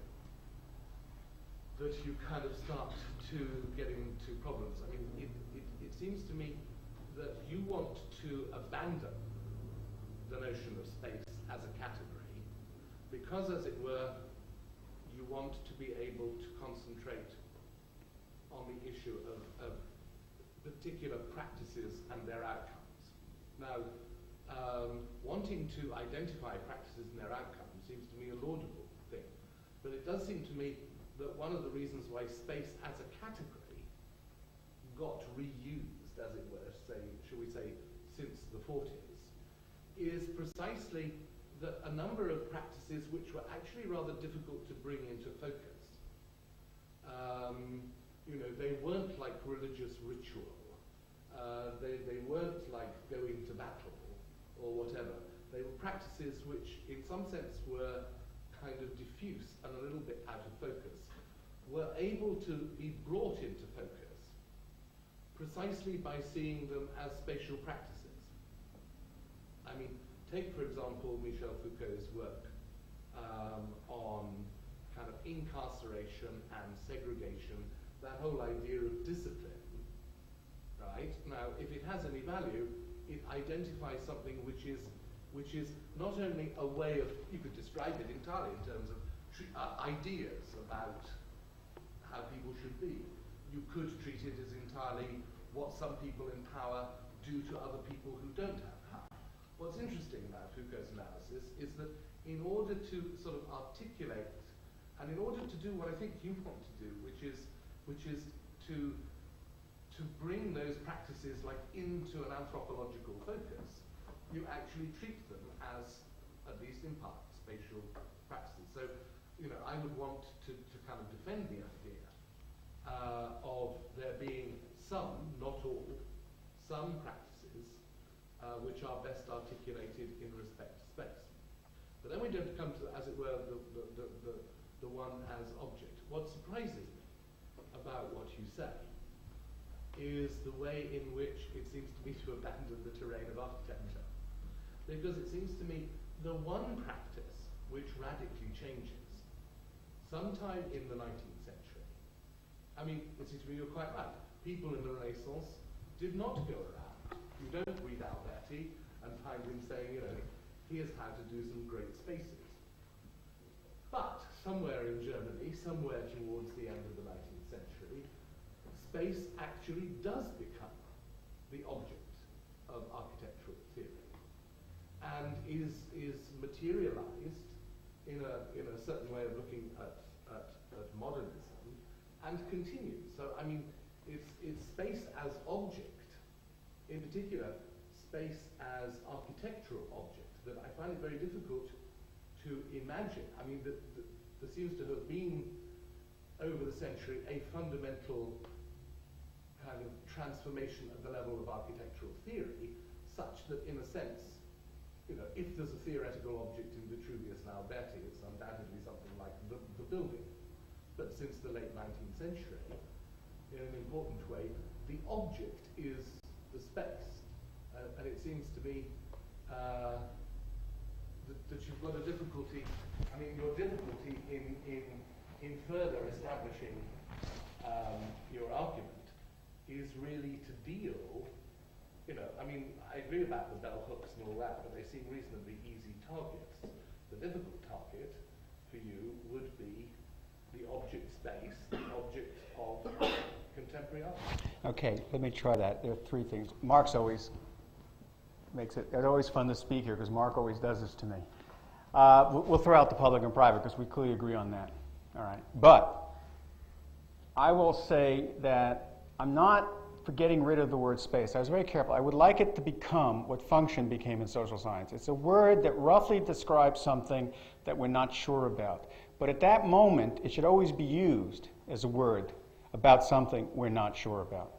that you kind of start to get into problems. I mean, it seems to me that you want to abandon the notion of space as a category because, as it were, you want to be able to concentrate on the issue of particular practices and their outcomes. Now, wanting to identify practices and their outcomes seems to me a laudable thing, but it does seem to me that one of the reasons why space as a category got reused, as it were, shall we say, since the 40s, is precisely that a number of practices which were actually rather difficult to bring into focus. You know, they weren't like religious ritual. They weren't like going to battle or whatever. They were practices which, in some sense, were kind of diffuse and a little bit out of focus, were able to be brought into focus precisely by seeing them as spatial practices. I mean, take, for example, Michel Foucault's work on kind of incarceration and segregation, that whole idea of discipline, right? Now, if it has any value, it identifies something which is not only a way of, you could describe it entirely in terms of ideas about how people should be. You could treat it as entirely what some people in power do to other people who don't have power. What's interesting about Foucault's analysis is that in order to sort of articulate, and in order to do what I think you want to do, which is to bring those practices like into an anthropological focus, you actually treat them as, at least in part, spatial practices. So, you know, I would want to kind of defend the idea of there being some, not all, some practices which are best articulated in respect to space. But then we don't come to, as it were, the one as object. What surprises me about what you say is the way in which it seems to me to abandon the terrain of architecture. Because it seems to me the one practice which radically changes sometime in the 19th century. I mean, it seems to me you're quite right. People in the Renaissance did not go around. You don't read Alberti and find him saying, you know, here's how to do some great spaces. But somewhere in Germany, somewhere towards the end of the 19th century, space actually does become the object of architectural theory, and is materialized in a certain way of looking at modernism, and continues. So I mean, it's space as object, in particular space as architectural object, that I find it very difficult to imagine. I mean, there seems to have been over the century a fundamental kind of transformation at the level of architectural theory, such that in a sense, you know, if there's a theoretical object in Vitruvius and Alberti, it's undoubtedly something like the building. But since the late 19th century, in an important way, the object is the space. And it seems to me that you've got a difficulty, I mean, your difficulty in further establishing your argument is really to deal, you know, I mean, I agree about the bell hooks and all that, but they seem reasonably easy targets. The difficult target for you would be the object space, the object of contemporary art. Okay, let me try that. There are three things. Mark's always makes it's always fun to speak here because Mark always does this to me. We'll throw out the public and private because we clearly agree on that. All right. But I will say that I'm not for getting rid of the word space. I was very careful. I would like it to become what function became in social science. It's a word that roughly describes something that we're not sure about. But at that moment, it should always be used as a word about something we're not sure about.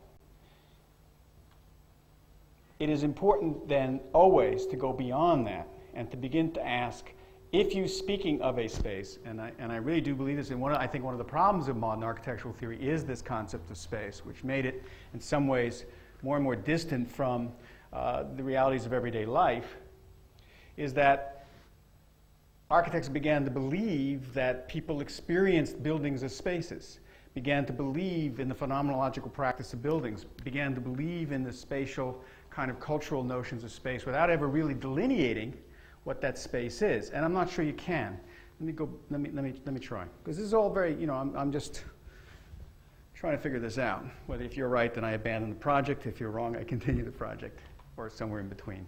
It is important then always to go beyond that and to begin to ask, if you speaking of a space, and I really do believe this, and I think one of the problems of modern architectural theory is this concept of space, which made it in some ways more and more distant from the realities of everyday life, is that architects began to believe that people experienced buildings as spaces, began to believe in the phenomenological practice of buildings, began to believe in the spatial kind of cultural notions of space without ever really delineating what that space is. And I'm not sure you can. Let me try. Because this is all very, you know, I'm just trying to figure this out. Whether if you're right, then I abandon the project. If you're wrong, I continue the project, or somewhere in between.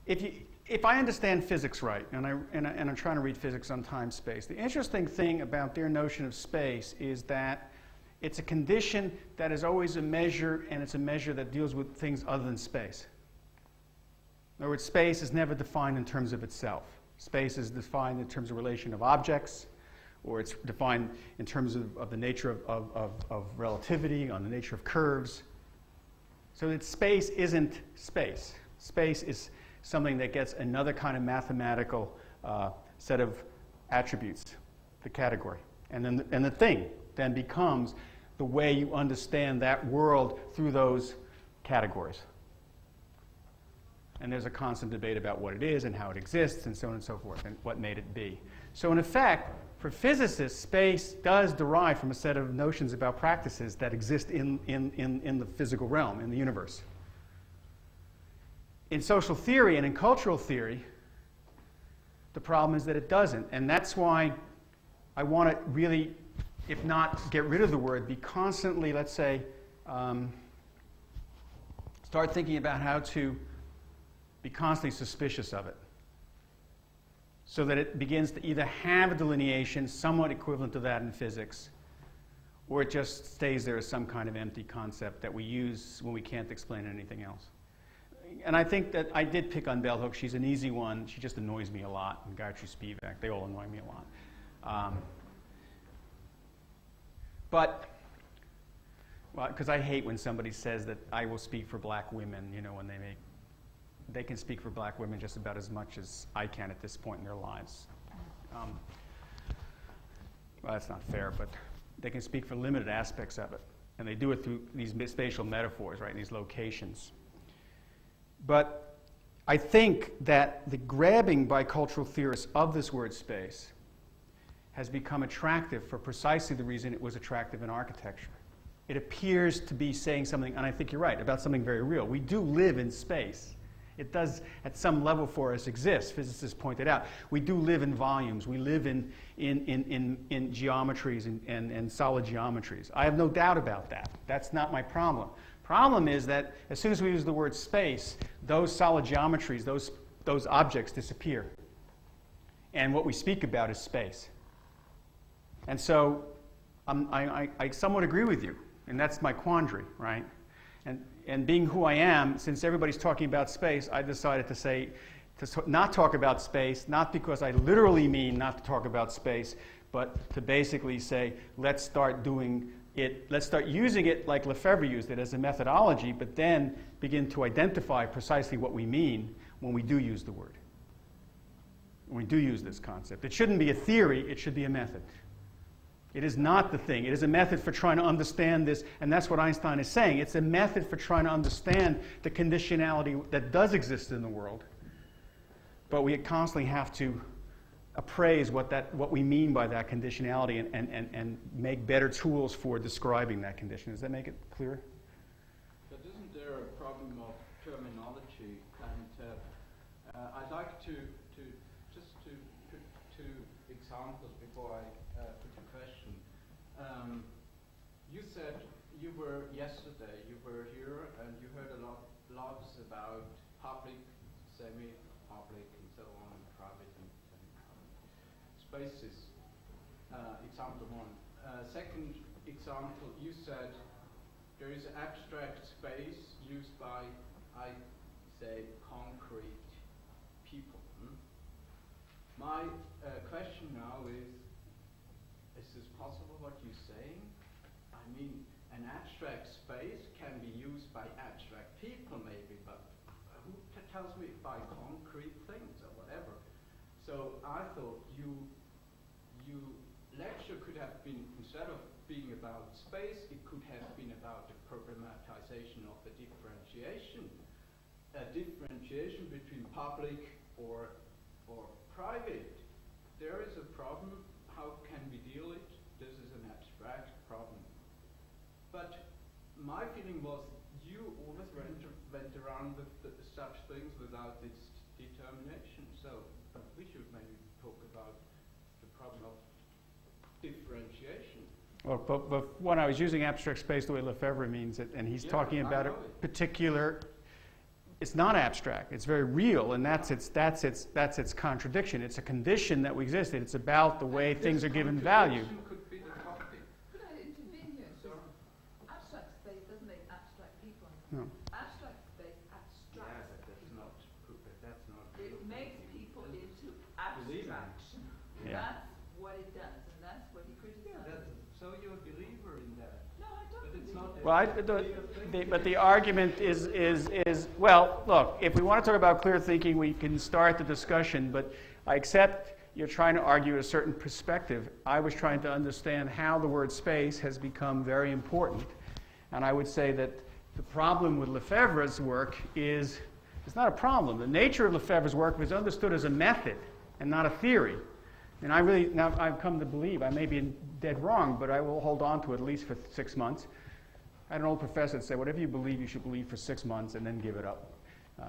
If I understand physics right, and I'm trying to read physics on time-space, the interesting thing about their notion of space is that it's a condition that is always a measure, and it's a measure that deals with things other than space. In other words, space is never defined in terms of itself. Space is defined in terms of relation of objects, or it's defined in terms of the nature of relativity, on the nature of curves. So that space isn't space. Space is something that gets another kind of mathematical set of attributes, the category. And the thing then becomes the way you understand that world through those categories. And there's a constant debate about what it is and how it exists and so on and so forth and what made it be. So in effect, for physicists, space does derive from a set of notions about practices that exist in the physical realm, in the universe. In social theory and in cultural theory, the problem is that it doesn't. And that's why I want to really, if not get rid of the word, be constantly, let's say, start thinking about how to be constantly suspicious of it, so that it begins to either have a delineation somewhat equivalent to that in physics, or it just stays there as some kind of empty concept that we use when we can't explain anything else. And I think that I did pick on Bell Hooks. She's an easy one. She just annoys me a lot. And Gayatri Spivak, they all annoy me a lot. Well, because I hate when somebody says that I will speak for black women, you know, when they can speak for black women just about as much as I can at this point in their lives. Well, that's not fair, but they can speak for limited aspects of it. And they do it through these spatial metaphors, right, these locations. But I think that the grabbing by cultural theorists of this word space has become attractive for precisely the reason it was attractive in architecture. It appears to be saying something, and I think you're right, about something very real. We do live in space. It does, at some level for us, exist. Physicists pointed out. We do live in volumes. We live in geometries and solid geometries. I have no doubt about that. That's not my problem. Problem is that as soon as we use the word space, those solid geometries, those objects disappear. And what we speak about is space. And so I somewhat agree with you. And that's my quandary, right? And being who I am, since everybody's talking about space, I decided to say, not talk about space, not because I literally mean not to talk about space, but to basically say, let's start doing it, let's start using it like Lefebvre used it as a methodology, but then begin to identify precisely what we mean when we do use the word. When we do use this concept. It shouldn't be a theory, it should be a method. It is not the thing. It is a method for trying to understand this, and that's what Einstein is saying. It's a method for trying to understand the conditionality that does exist in the world. But we constantly have to appraise what we mean by that conditionality and make better tools for describing that condition. Does that make it clear? But isn't there a problem of terminology? And I'd like to put two examples before I put the question. You said yesterday you were here and you heard a lot about public, semi-public, and so on, private and spaces. Example one. Second example, you said there is abstract space used by, I say, concrete people. My question now is this possible what you're saying? I mean, an abstract space can be used by abstract people maybe, but who tells me by concrete things or whatever? So I thought you lecture could have been, instead of being about space, it could have been about the problematization of the differentiation between public or private. There is a problem. How can we deal it? This is an abstract problem. But my feeling was you always went around with such things without this determination. So we should maybe talk about the problem of differentiation. Well, but when I was using abstract space the way Lefebvre means it, and he's talking about a particular, it's not abstract. It's very real, and that's its contradiction. It's a condition that we exist in. It's about the way things are given value. Could be the topic. Could I intervene here? Abstract space doesn't make abstract people. No. Abstract space abstracts. That's not. It makes people into abstraction. Yeah. That's what it does, and that's what he criticizes. So you're a believer in that. No, I don't But it's believe not. Well, but the argument is well, look, if we want to talk about clear thinking, we can start the discussion, but I accept you're trying to argue a certain perspective. I was trying to understand how the word space has become very important, and I would say that the problem with Lefebvre's work is It's not a problem. The nature of Lefebvre's work was understood as a method and not a theory. And I really, now I've come to believe, I may be dead wrong, but I will hold on to it at least for 6 months. I had an old professor that said, whatever you believe, you should believe for 6 months and then give it up.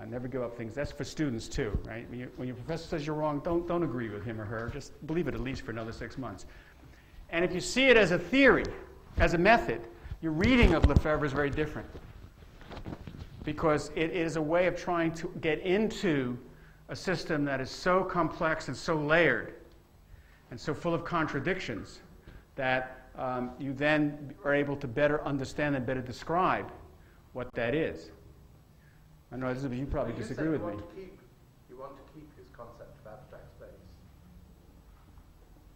Never give up things. That's for students too, right? When your professor says you're wrong, don't agree with him or her. Just believe it at least for another 6 months. And if you see it as a theory, as a method, your reading of Lefebvre is very different. Because it is a way of trying to get into a system that is so complex and so layered and so full of contradictions that you then are able to better understand and better describe what that is. I know Elizabeth, you probably disagree with me. You want to keep his concept of abstract space.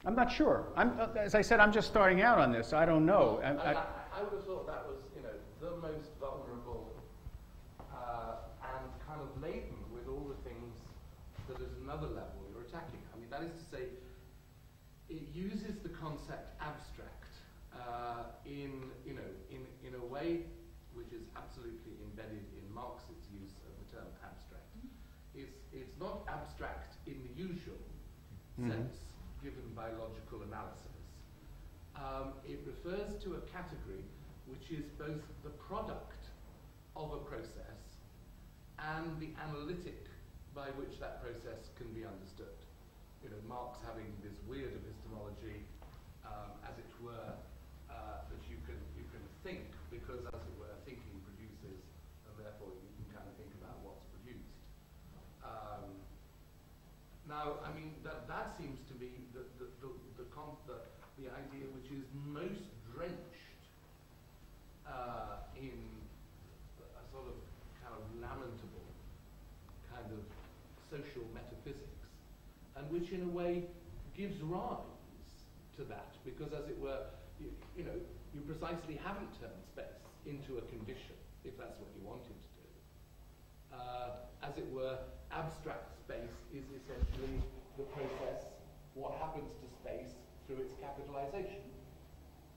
I'm not sure. As I said, I'm just starting out on this. I don't know. I would have thought that was, the most vulnerable and kind of laden with all the things that at another level you're attacking. I mean, that is to say, it uses the concept abstract in a way which is absolutely embedded in Marx's use of the term abstract. It's not abstract in the usual sense given by logical analysis. It refers to a category which is both the product of a process and the analytic by which that process can be understood. Marx having this weird epistemology, as it were, that you can think, because as it were, thinking produces, and therefore you can kind of think about what's produced. Now, I mean, that seems to be the idea which is most drenched in a sort of kind of lamentable kind of social metaphysics, and which in a way gives rise to that, because as it were, you precisely haven't turned space into a condition, if that's what you wanted to do. As it were, abstract space is essentially the process, what happens to space through its capitalization.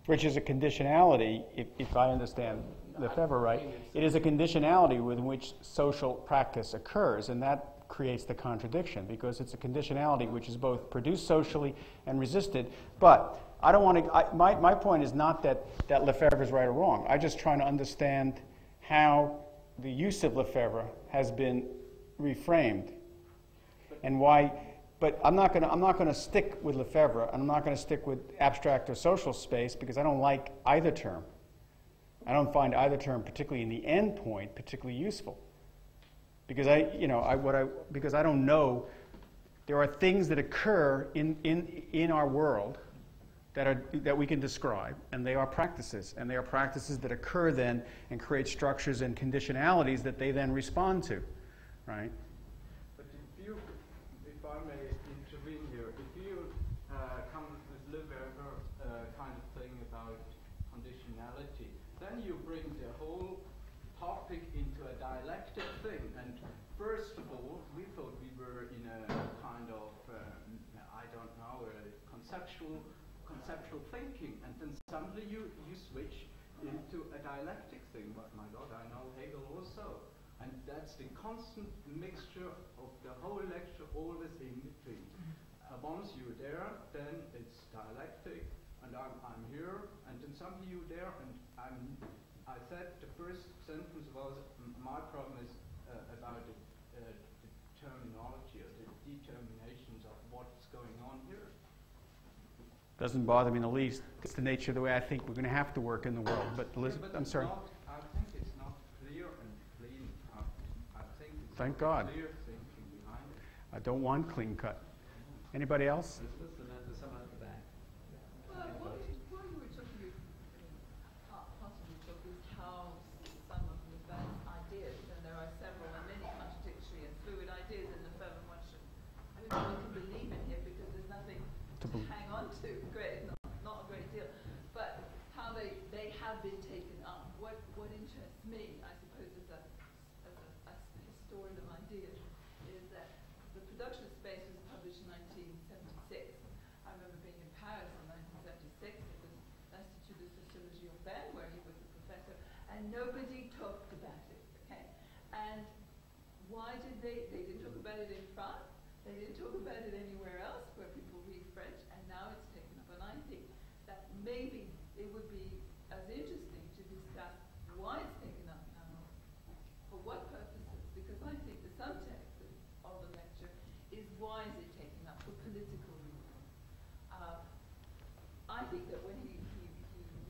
Which is a conditionality, if I understand Lefebvre right, it is a conditionality with which social practice occurs, and that creates the contradiction, because it's a conditionality which is both produced socially and resisted. But I don't want to, my point is not that Lefebvre is right or wrong. I'm just trying to understand how the use of Lefebvre has been reframed and why. But I'm not going to stick with Lefebvre, and I'm not going to stick with abstract or social space, because I don't like either term. I don't find either term, particularly in the end point, particularly useful. Because because I don't know, there are things that occur in our world that we can describe, and they are practices, and they are practices that occur then and create structures and conditionalities that they then respond to, right? But if I may intervene here, if you come with this Lefebvre kind of thing about conditionality, then you bring the whole topic into a dialectic thing. And first of all, we thought we were in a kind of, conceptual thinking, and then suddenly you switch into a dialectic thing. But my God, I know Hegel also. And that's the constant mixture of the whole lecture, always in between. Once you're there, then it's dialectic, and I'm here, and then suddenly you're there, and I said the first sentence was, my problem is about the terminology or the determinations of what's going on here. Doesn't bother me in the least. It's the nature of the way I think we're going to have to work in the world. But Elizabeth, I'm sorry. I think it's not clear and clean. I think it's Thank God. clear thinking behind it. I don't want clean cut. Anybody else? There's someone at the back. Well, what you were talking about, part of your talk is how some of Lefebvre's ideas, and there are several and many contradictory and fluid ideas in Lefebvre, one can believe in him because there's nothing to hang on to, not a great deal, but how they have been taken up. What interests me, I suppose, as a historian of ideas, is that the production of space was published in 1976. I remember being in Paris in 1976 at the Institut de Sociologie Urbaine, where he was a professor, and nobody talked about it. Okay, and why did they didn't talk about it in France, they didn't talk about it anywhere else where people read French, and now it's taken up. And I think that maybe it would be as interesting to discuss why it's taken up now, for what purposes, because I think the subtext of the lecture is why is it taken up for political reasons. I think that when he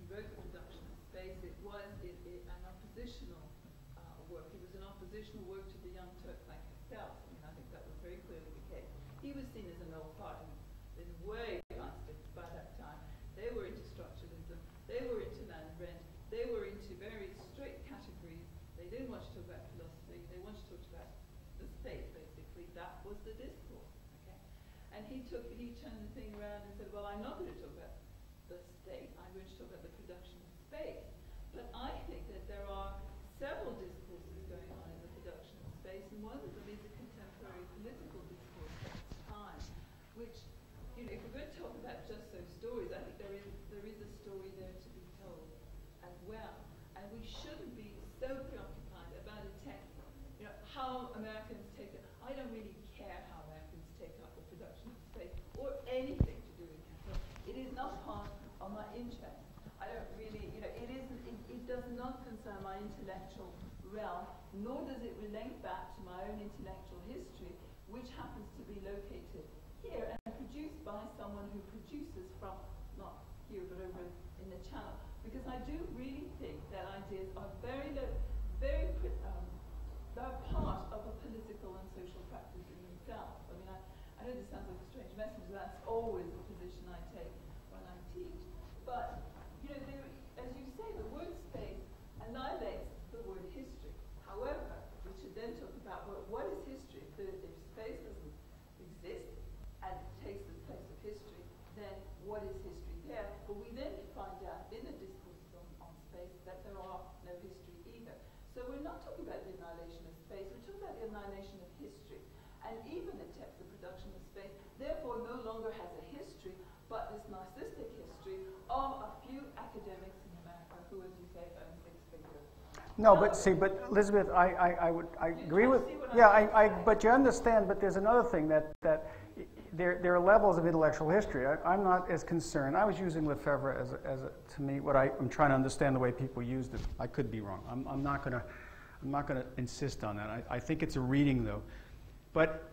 wrote The Production of Space, it was an oppositional work. It was an oppositional work to the Young Turks like himself. I mean, I think that was very clearly the case. He was seen as an old party, in way past it by that time. They were into structuralism. They were into land rent. They were into very straight categories. They didn't want to talk about philosophy. They wanted to talk about the state, basically. That was the discourse. Okay? And he turned the thing around and said, well, I'm not going to talk about the state. I'm going to talk about the production of space. But I think that there are several discourses going on in the production of space, and one of them is a contemporary political discourse at the time, which, you know, if we're going to talk about just those stories, I think there is a story there to be told as well. And we shouldn't be so preoccupied about a text, you know, how Americans take it. I don't really care how Americans take up the production of space or anything to do with capital. It is not part of my interest. I don't really, you know, it does not concern my intellectual realm, nor does it relate back to my own intellectual history, which happens to be located here and produced by someone who produces from, not here, but over in the channel. Because I do really think that ideas are they're part of a political and social practice in themselves. I mean, I know this sounds like a strange message, but that's always the position I take when I teach. But, you know, as you say, the word space annihilates the word history. However, we should then talk about, well, what is history? If space doesn't exist and takes the place of history, then what is history there? But we then find out in the discourses on space that there are no history either. So we're not talking about the annihilation of space, we're talking about the annihilation of history. And even the text, The Production of Space, therefore no longer has a history, but this narcissistic history of a few academics in America who, as you say, earn six figures. No, but see, but Elizabeth, I agree with, yeah, but you understand, but there's another thing that there are levels of intellectual history. I'm not as concerned. I was using Lefebvre as to me, what I'm trying to understand the way people used it. I could be wrong. I'm not gonna insist on that. I think it's a reading, though. But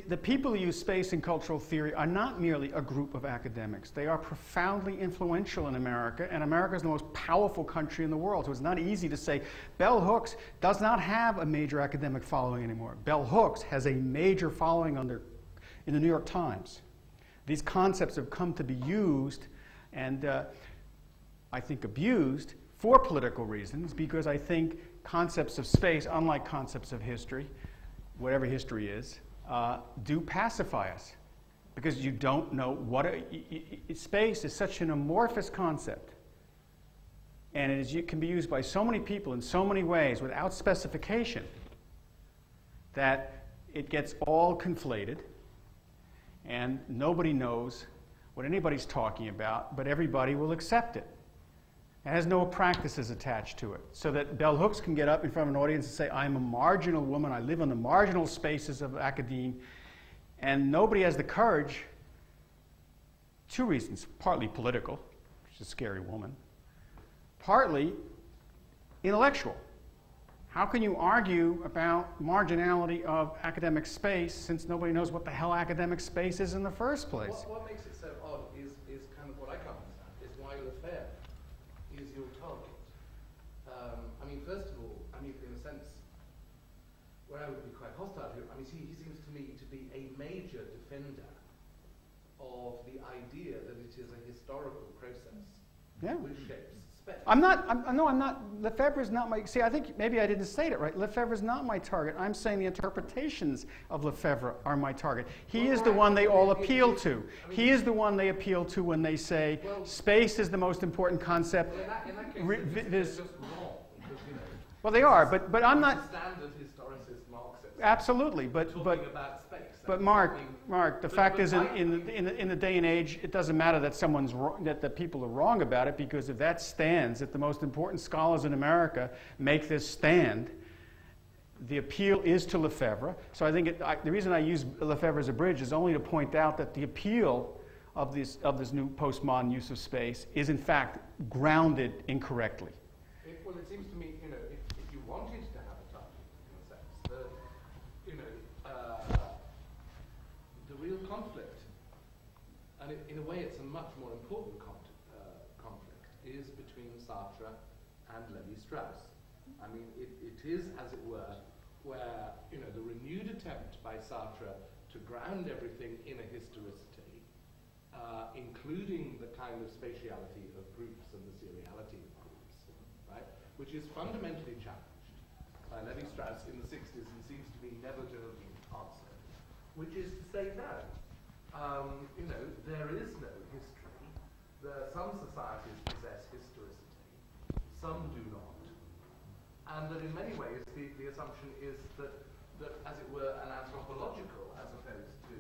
the people who use space in cultural theory are not merely a group of academics. They are profoundly influential in America, and America is the most powerful country in the world. So it's not easy to say, Bell Hooks does not have a major academic following anymore. Bell Hooks has a major following in the New York Times. These concepts have come to be used and I think abused for political reasons, because I think concepts of space, unlike concepts of history, whatever history is, do pacify us, because you don't know what space is such an amorphous concept, and it can be used by so many people in so many ways without specification that it gets all conflated, and nobody knows what anybody's talking about, but everybody will accept it. It has no practices attached to it, so that Bell Hooks can get up in front of an audience and say, I'm a marginal woman, I live in the marginal spaces of academia, and nobody has the courage. Two reasons: partly political, she's a scary woman, partly intellectual. How can you argue about marginality of academic space since nobody knows what the hell academic space is in the first place? What makes it so odd is kind of what I can't understand, is why Lefebvre is your target. I mean, first of all, I mean, in a sense, where I would be quite hostile to, I mean, he seems to me to be a major defender of the idea that it is a historical process which shapes space. I'm not. Lefebvre is not my. See, I think maybe I didn't state it right. Lefebvre is not my target. I'm saying the interpretations of Lefebvre are my target. He is the one they all appeal to. He is the one they appeal to when they say space is the most important concept. Well, in that case, they're just wrong, because, you know. Well, they are, but I'm not. Standard historicist Marxist. Absolutely, but about space. But Mark, the fact is, in the day and age, it doesn't matter that someone's wrong, that the people are wrong about it, because if that stands, if the most important scholars in America make this stand, The appeal is to Lefebvre. So I think the reason I use Lefebvre as a bridge is only to point out that the appeal of this new postmodern use of space is in fact grounded incorrectly. Well, it seems to me, you know, if you wanted to have a target, in a sense, the real conflict, and in a way it's a much more important conflict, is between Sartre and Lévi-Strauss. I mean, it is, as it were, where, you know, the renewed attempt by Sartre to ground everything in a historicity, including the kind of spatiality of groups and the seriality of groups, right, which is fundamentally challenged by Lévi-Strauss in the 60s and seems to me never to have been answered, which is to say no. You know, there is no history. Some societies possess historicity, some do not. And that in many ways the assumption is that, as it were, an anthropological as opposed to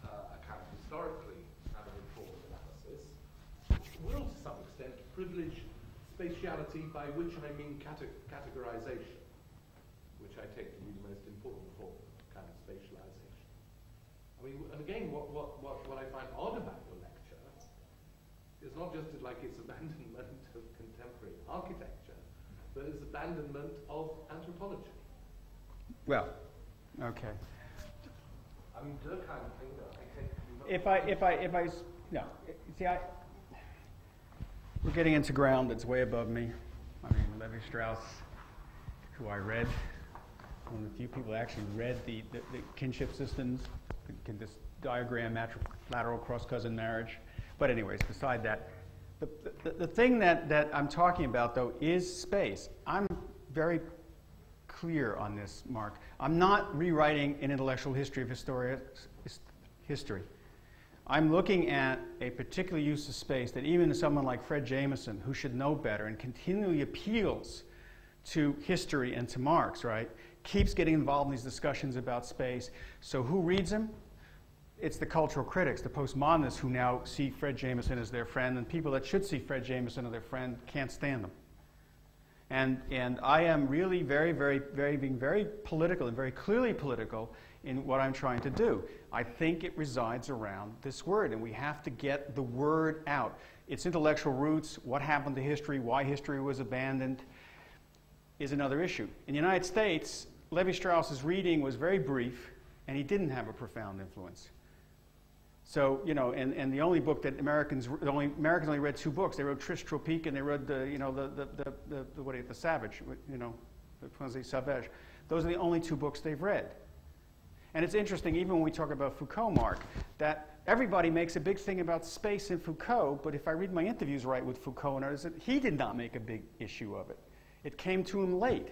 a kind of historically informed analysis will to some extent privilege spatiality, by which I mean categorization, which I take to be the most important form of kind of spatialization. I mean, and again, what I find odd about your lecture is not just like its abandonment of contemporary architecture, but its abandonment of anthropology. Well, okay. I mean, Durkheim, you know, I take. No, see, we're getting into ground that's way above me. I mean, Lévi-Strauss, who I read, one of the few people who actually read the kinship systems, this diagram, lateral cross-cousin marriage. But anyways, beside that, the thing that I'm talking about, though, is space. I'm very clear on this, Mark. I'm not rewriting an intellectual history of history. I'm looking at a particular use of space that even someone like Fred Jameson, who should know better and continually appeals to history and to Marx, right, keeps getting involved in these discussions about space. So who reads him? It's the cultural critics, the postmodernists, who now see Fred Jameson as their friend, and people that should see Fred Jameson as their friend can't stand them. And I am really being very political and very clearly political in what I'm trying to do. I think it resides around this word, and we have to get the word out. Its intellectual roots, what happened to history, why history was abandoned, is another issue. In the United States, Lévi-Strauss's reading was very brief, and he didn't have a profound influence. So, you know, and the only book that Americans only read two books. They wrote Tristes Tropiques, and they read the Savage, you know, the Pensées Sauvages. Those are the only two books they've read. And it's interesting, even when we talk about Foucault, Mark, that everybody makes a big thing about space in Foucault, but if I read my interviews right with Foucault and others, he did not make a big issue of it. It came to him late.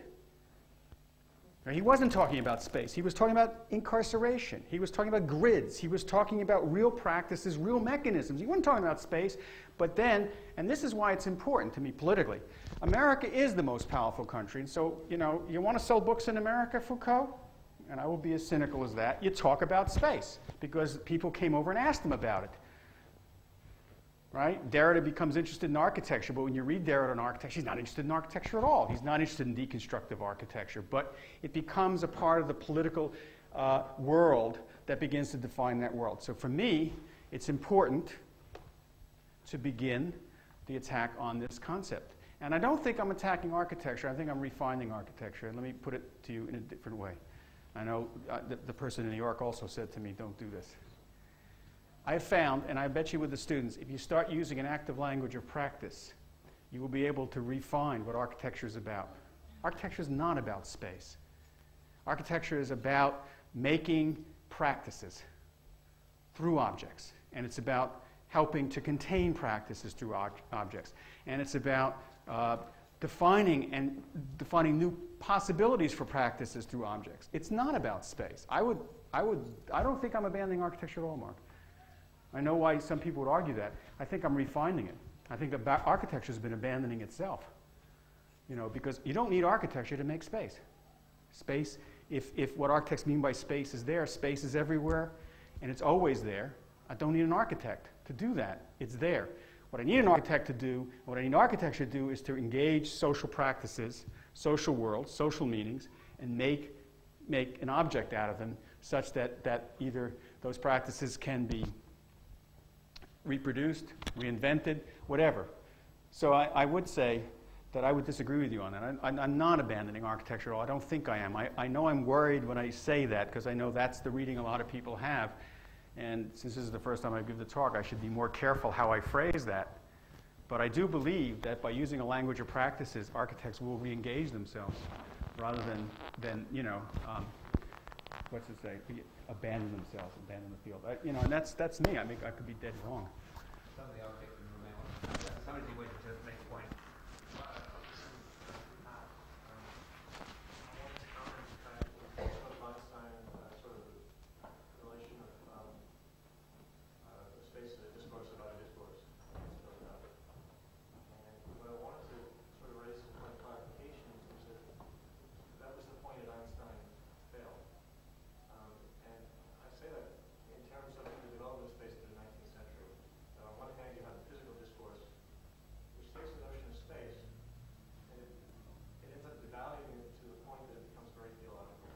He wasn't talking about space. He was talking about incarceration. He was talking about grids. He was talking about real practices, real mechanisms. He wasn't talking about space. But then, and this is why it's important to me politically, America is the most powerful country. And so, you know, you want to sell books in America, Foucault? And I will be as cynical as that. You talk about space because people came over and asked him about it. Right? Derrida becomes interested in architecture, but when you read Derrida on architecture, he's not interested in architecture at all. He's not interested in deconstructive architecture, but it becomes a part of the political world that begins to define that world. So for me, it's important to begin the attack on this concept. And I don't think I'm attacking architecture. I think I'm refining architecture. And let me put it to you in a different way. I know the person in New York also said to me, don't do this. I have found, and I bet you with the students, if you start using an active language of practice, you will be able to refine what architecture is about. Architecture is not about space. Architecture is about making practices through objects, and it's about helping to contain practices through objects, and it's about defining new possibilities for practices through objects. It's not about space. I don't think I'm abandoning architecture at all, Mark. I know why some people would argue that. I think I'm refining it. I think that architecture has been abandoning itself. You know, because you don't need architecture to make space. Space, if what architects mean by space is there, space is everywhere, and it's always there. I don't need an architect to do that. It's there. What I need an architect to do, what I need architecture to do, is to engage social practices, social worlds, social meanings, and make an object out of them such that either those practices can be reproduced, reinvented, whatever. So I would say that I would disagree with you on that. I'm not abandoning architecture at all. I don't think I am. I know I'm worried when I say that because I know that's the reading a lot of people have. And since this is the first time I give the talk, I should be more careful how I phrase that. But I do believe that by using a language of practices, architects will re-engage themselves rather than what's it say? Abandon themselves, abandon the field. And that's me. I could be dead wrong. Somebody else take the room out. Somebody waiting to make a point. Space of the discourse about a discourse. And what I wanted to sort of raise some point of clarification is that was the point that Einstein failed. And I say that in terms of the development of space in the 19th century. On one hand, you have the physical discourse, which takes the notion of space, and it ends up devaluing it to the point that it becomes very theological.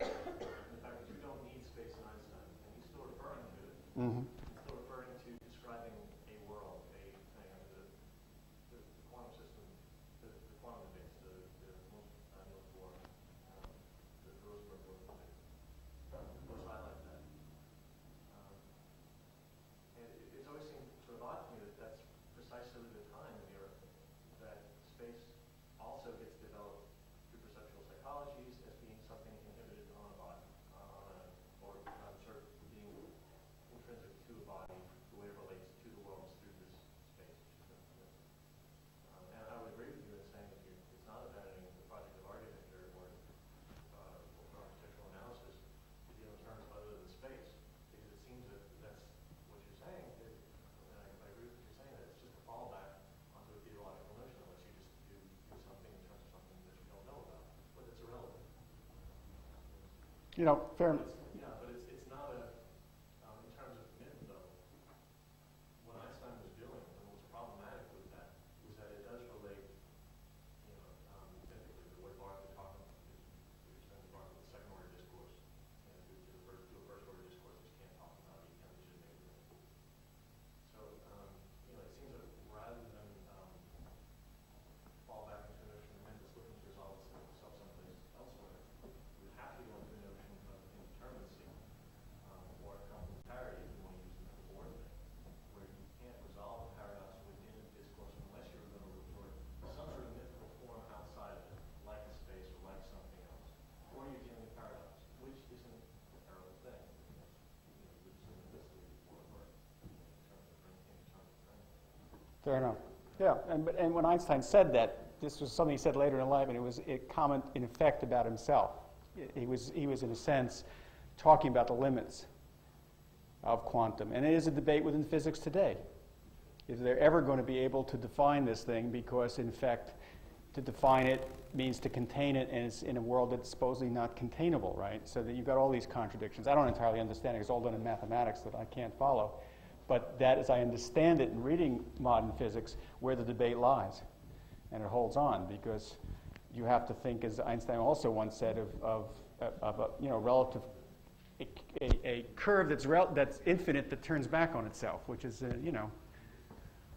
And the fact that you don't need space in Einstein, and he's still referring to it. Mm-hmm. Fair enough. Yeah, but it's not a, in terms of myth though, what Einstein was doing and what was problematic with that was that it does relate, typically the way Barth is talking about the second order discourse, and to a first order discourse which can't talk about it, which is negative. So, it seems that rather than fall back into the notion of myth that's looking to resolve itself someplace elsewhere, we would have to go into the notion of indeterminacy or complementarity, if you want to use the metaphor thing, where you can't resolve a paradox within a discourse unless you're going to report some sort of mythical form outside of it, like a space or like something else. Or you're dealing with paradox, which isn't a terrible thing. Fair enough. Yeah, and when Einstein said that, this was something he said later in life, and it was a comment in effect about himself. He was in a sense talking about the limits of quantum, and it is a debate within physics today. Is they're ever going to be able to define this thing? Because in fact, to define it means to contain it, and it's in a world that's supposedly not containable, right? So that you've got all these contradictions. I don't entirely understand it. It's all done in mathematics that I can't follow. But that, as I understand it in reading modern physics, where the debate lies. And it holds on, because you have to think, as Einstein also once said, of a relative, a curve that's infinite that turns back on itself, which is,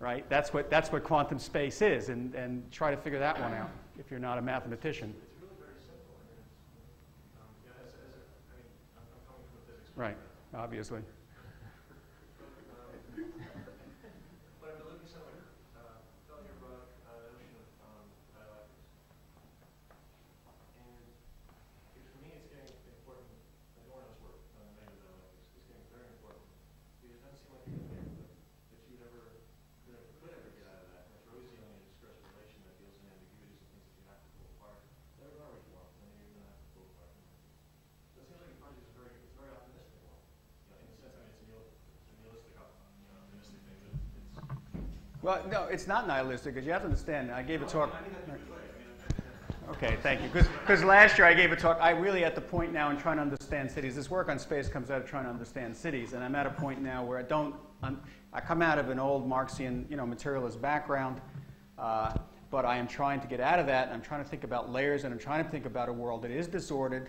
right? That's what quantum space is, and try to figure that one out if you're not a mathematician. It's really very simple. I'm coming from a physics. Right, obviously. But I've been looking somewhere. Felt here brought up the notion of dialectics. And for me, it's getting important. Adorno's work on the main dialectics is getting very important. Because it doesn't seem like you're going to be able to, that you could ever get out of that. And it's really only a discourse relation that deals in ambiguities and things that you have to pull apart. They're garbage ones, and you're going to have to pull apart. So it seems like your project is it's very optimistic one. In the sense, it's a nihilistic, optimistic thing. Well, no, it's not nihilistic, because you have to understand, I gave a talk. I mean, that's a good way. Okay, thank you. Because last year I gave a talk. I'm really at the point now in trying to understand cities. This work on space comes out of trying to understand cities, and I'm at a point now where I come out of an old Marxian, materialist background, but I am trying to get out of that, and I'm trying to think about layers, and I'm trying to think about a world that is disordered,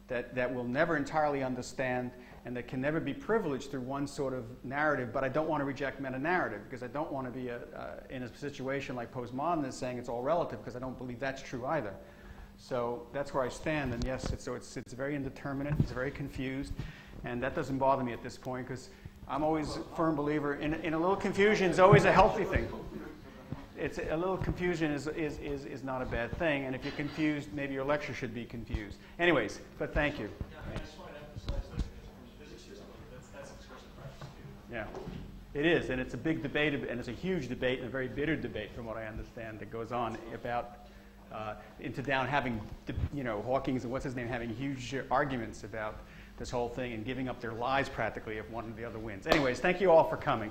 that will never entirely understand, and that can never be privileged through one sort of narrative. But I don't want to reject meta-narrative, because I don't want to be in a situation like postmodernists saying it's all relative, because I don't believe that's true either. So that's where I stand, and yes, it's very indeterminate, it's very confused, and that doesn't bother me at this point, because I'm always a firm believer in a little confusion is always a healthy thing. It's a little confusion is not a bad thing, and if you're confused, maybe your lecture should be confused. Anyways, but thank you. Yeah, I just want to emphasize that in physics system, that's discursive practice too. Yeah, it is, and it's a big debate, and it's a huge debate, and a very bitter debate, from what I understand, that goes on about into down having, Hawking's and what's his name having huge arguments about this whole thing and giving up their lives practically if one or the other wins. Anyways, thank you all for coming.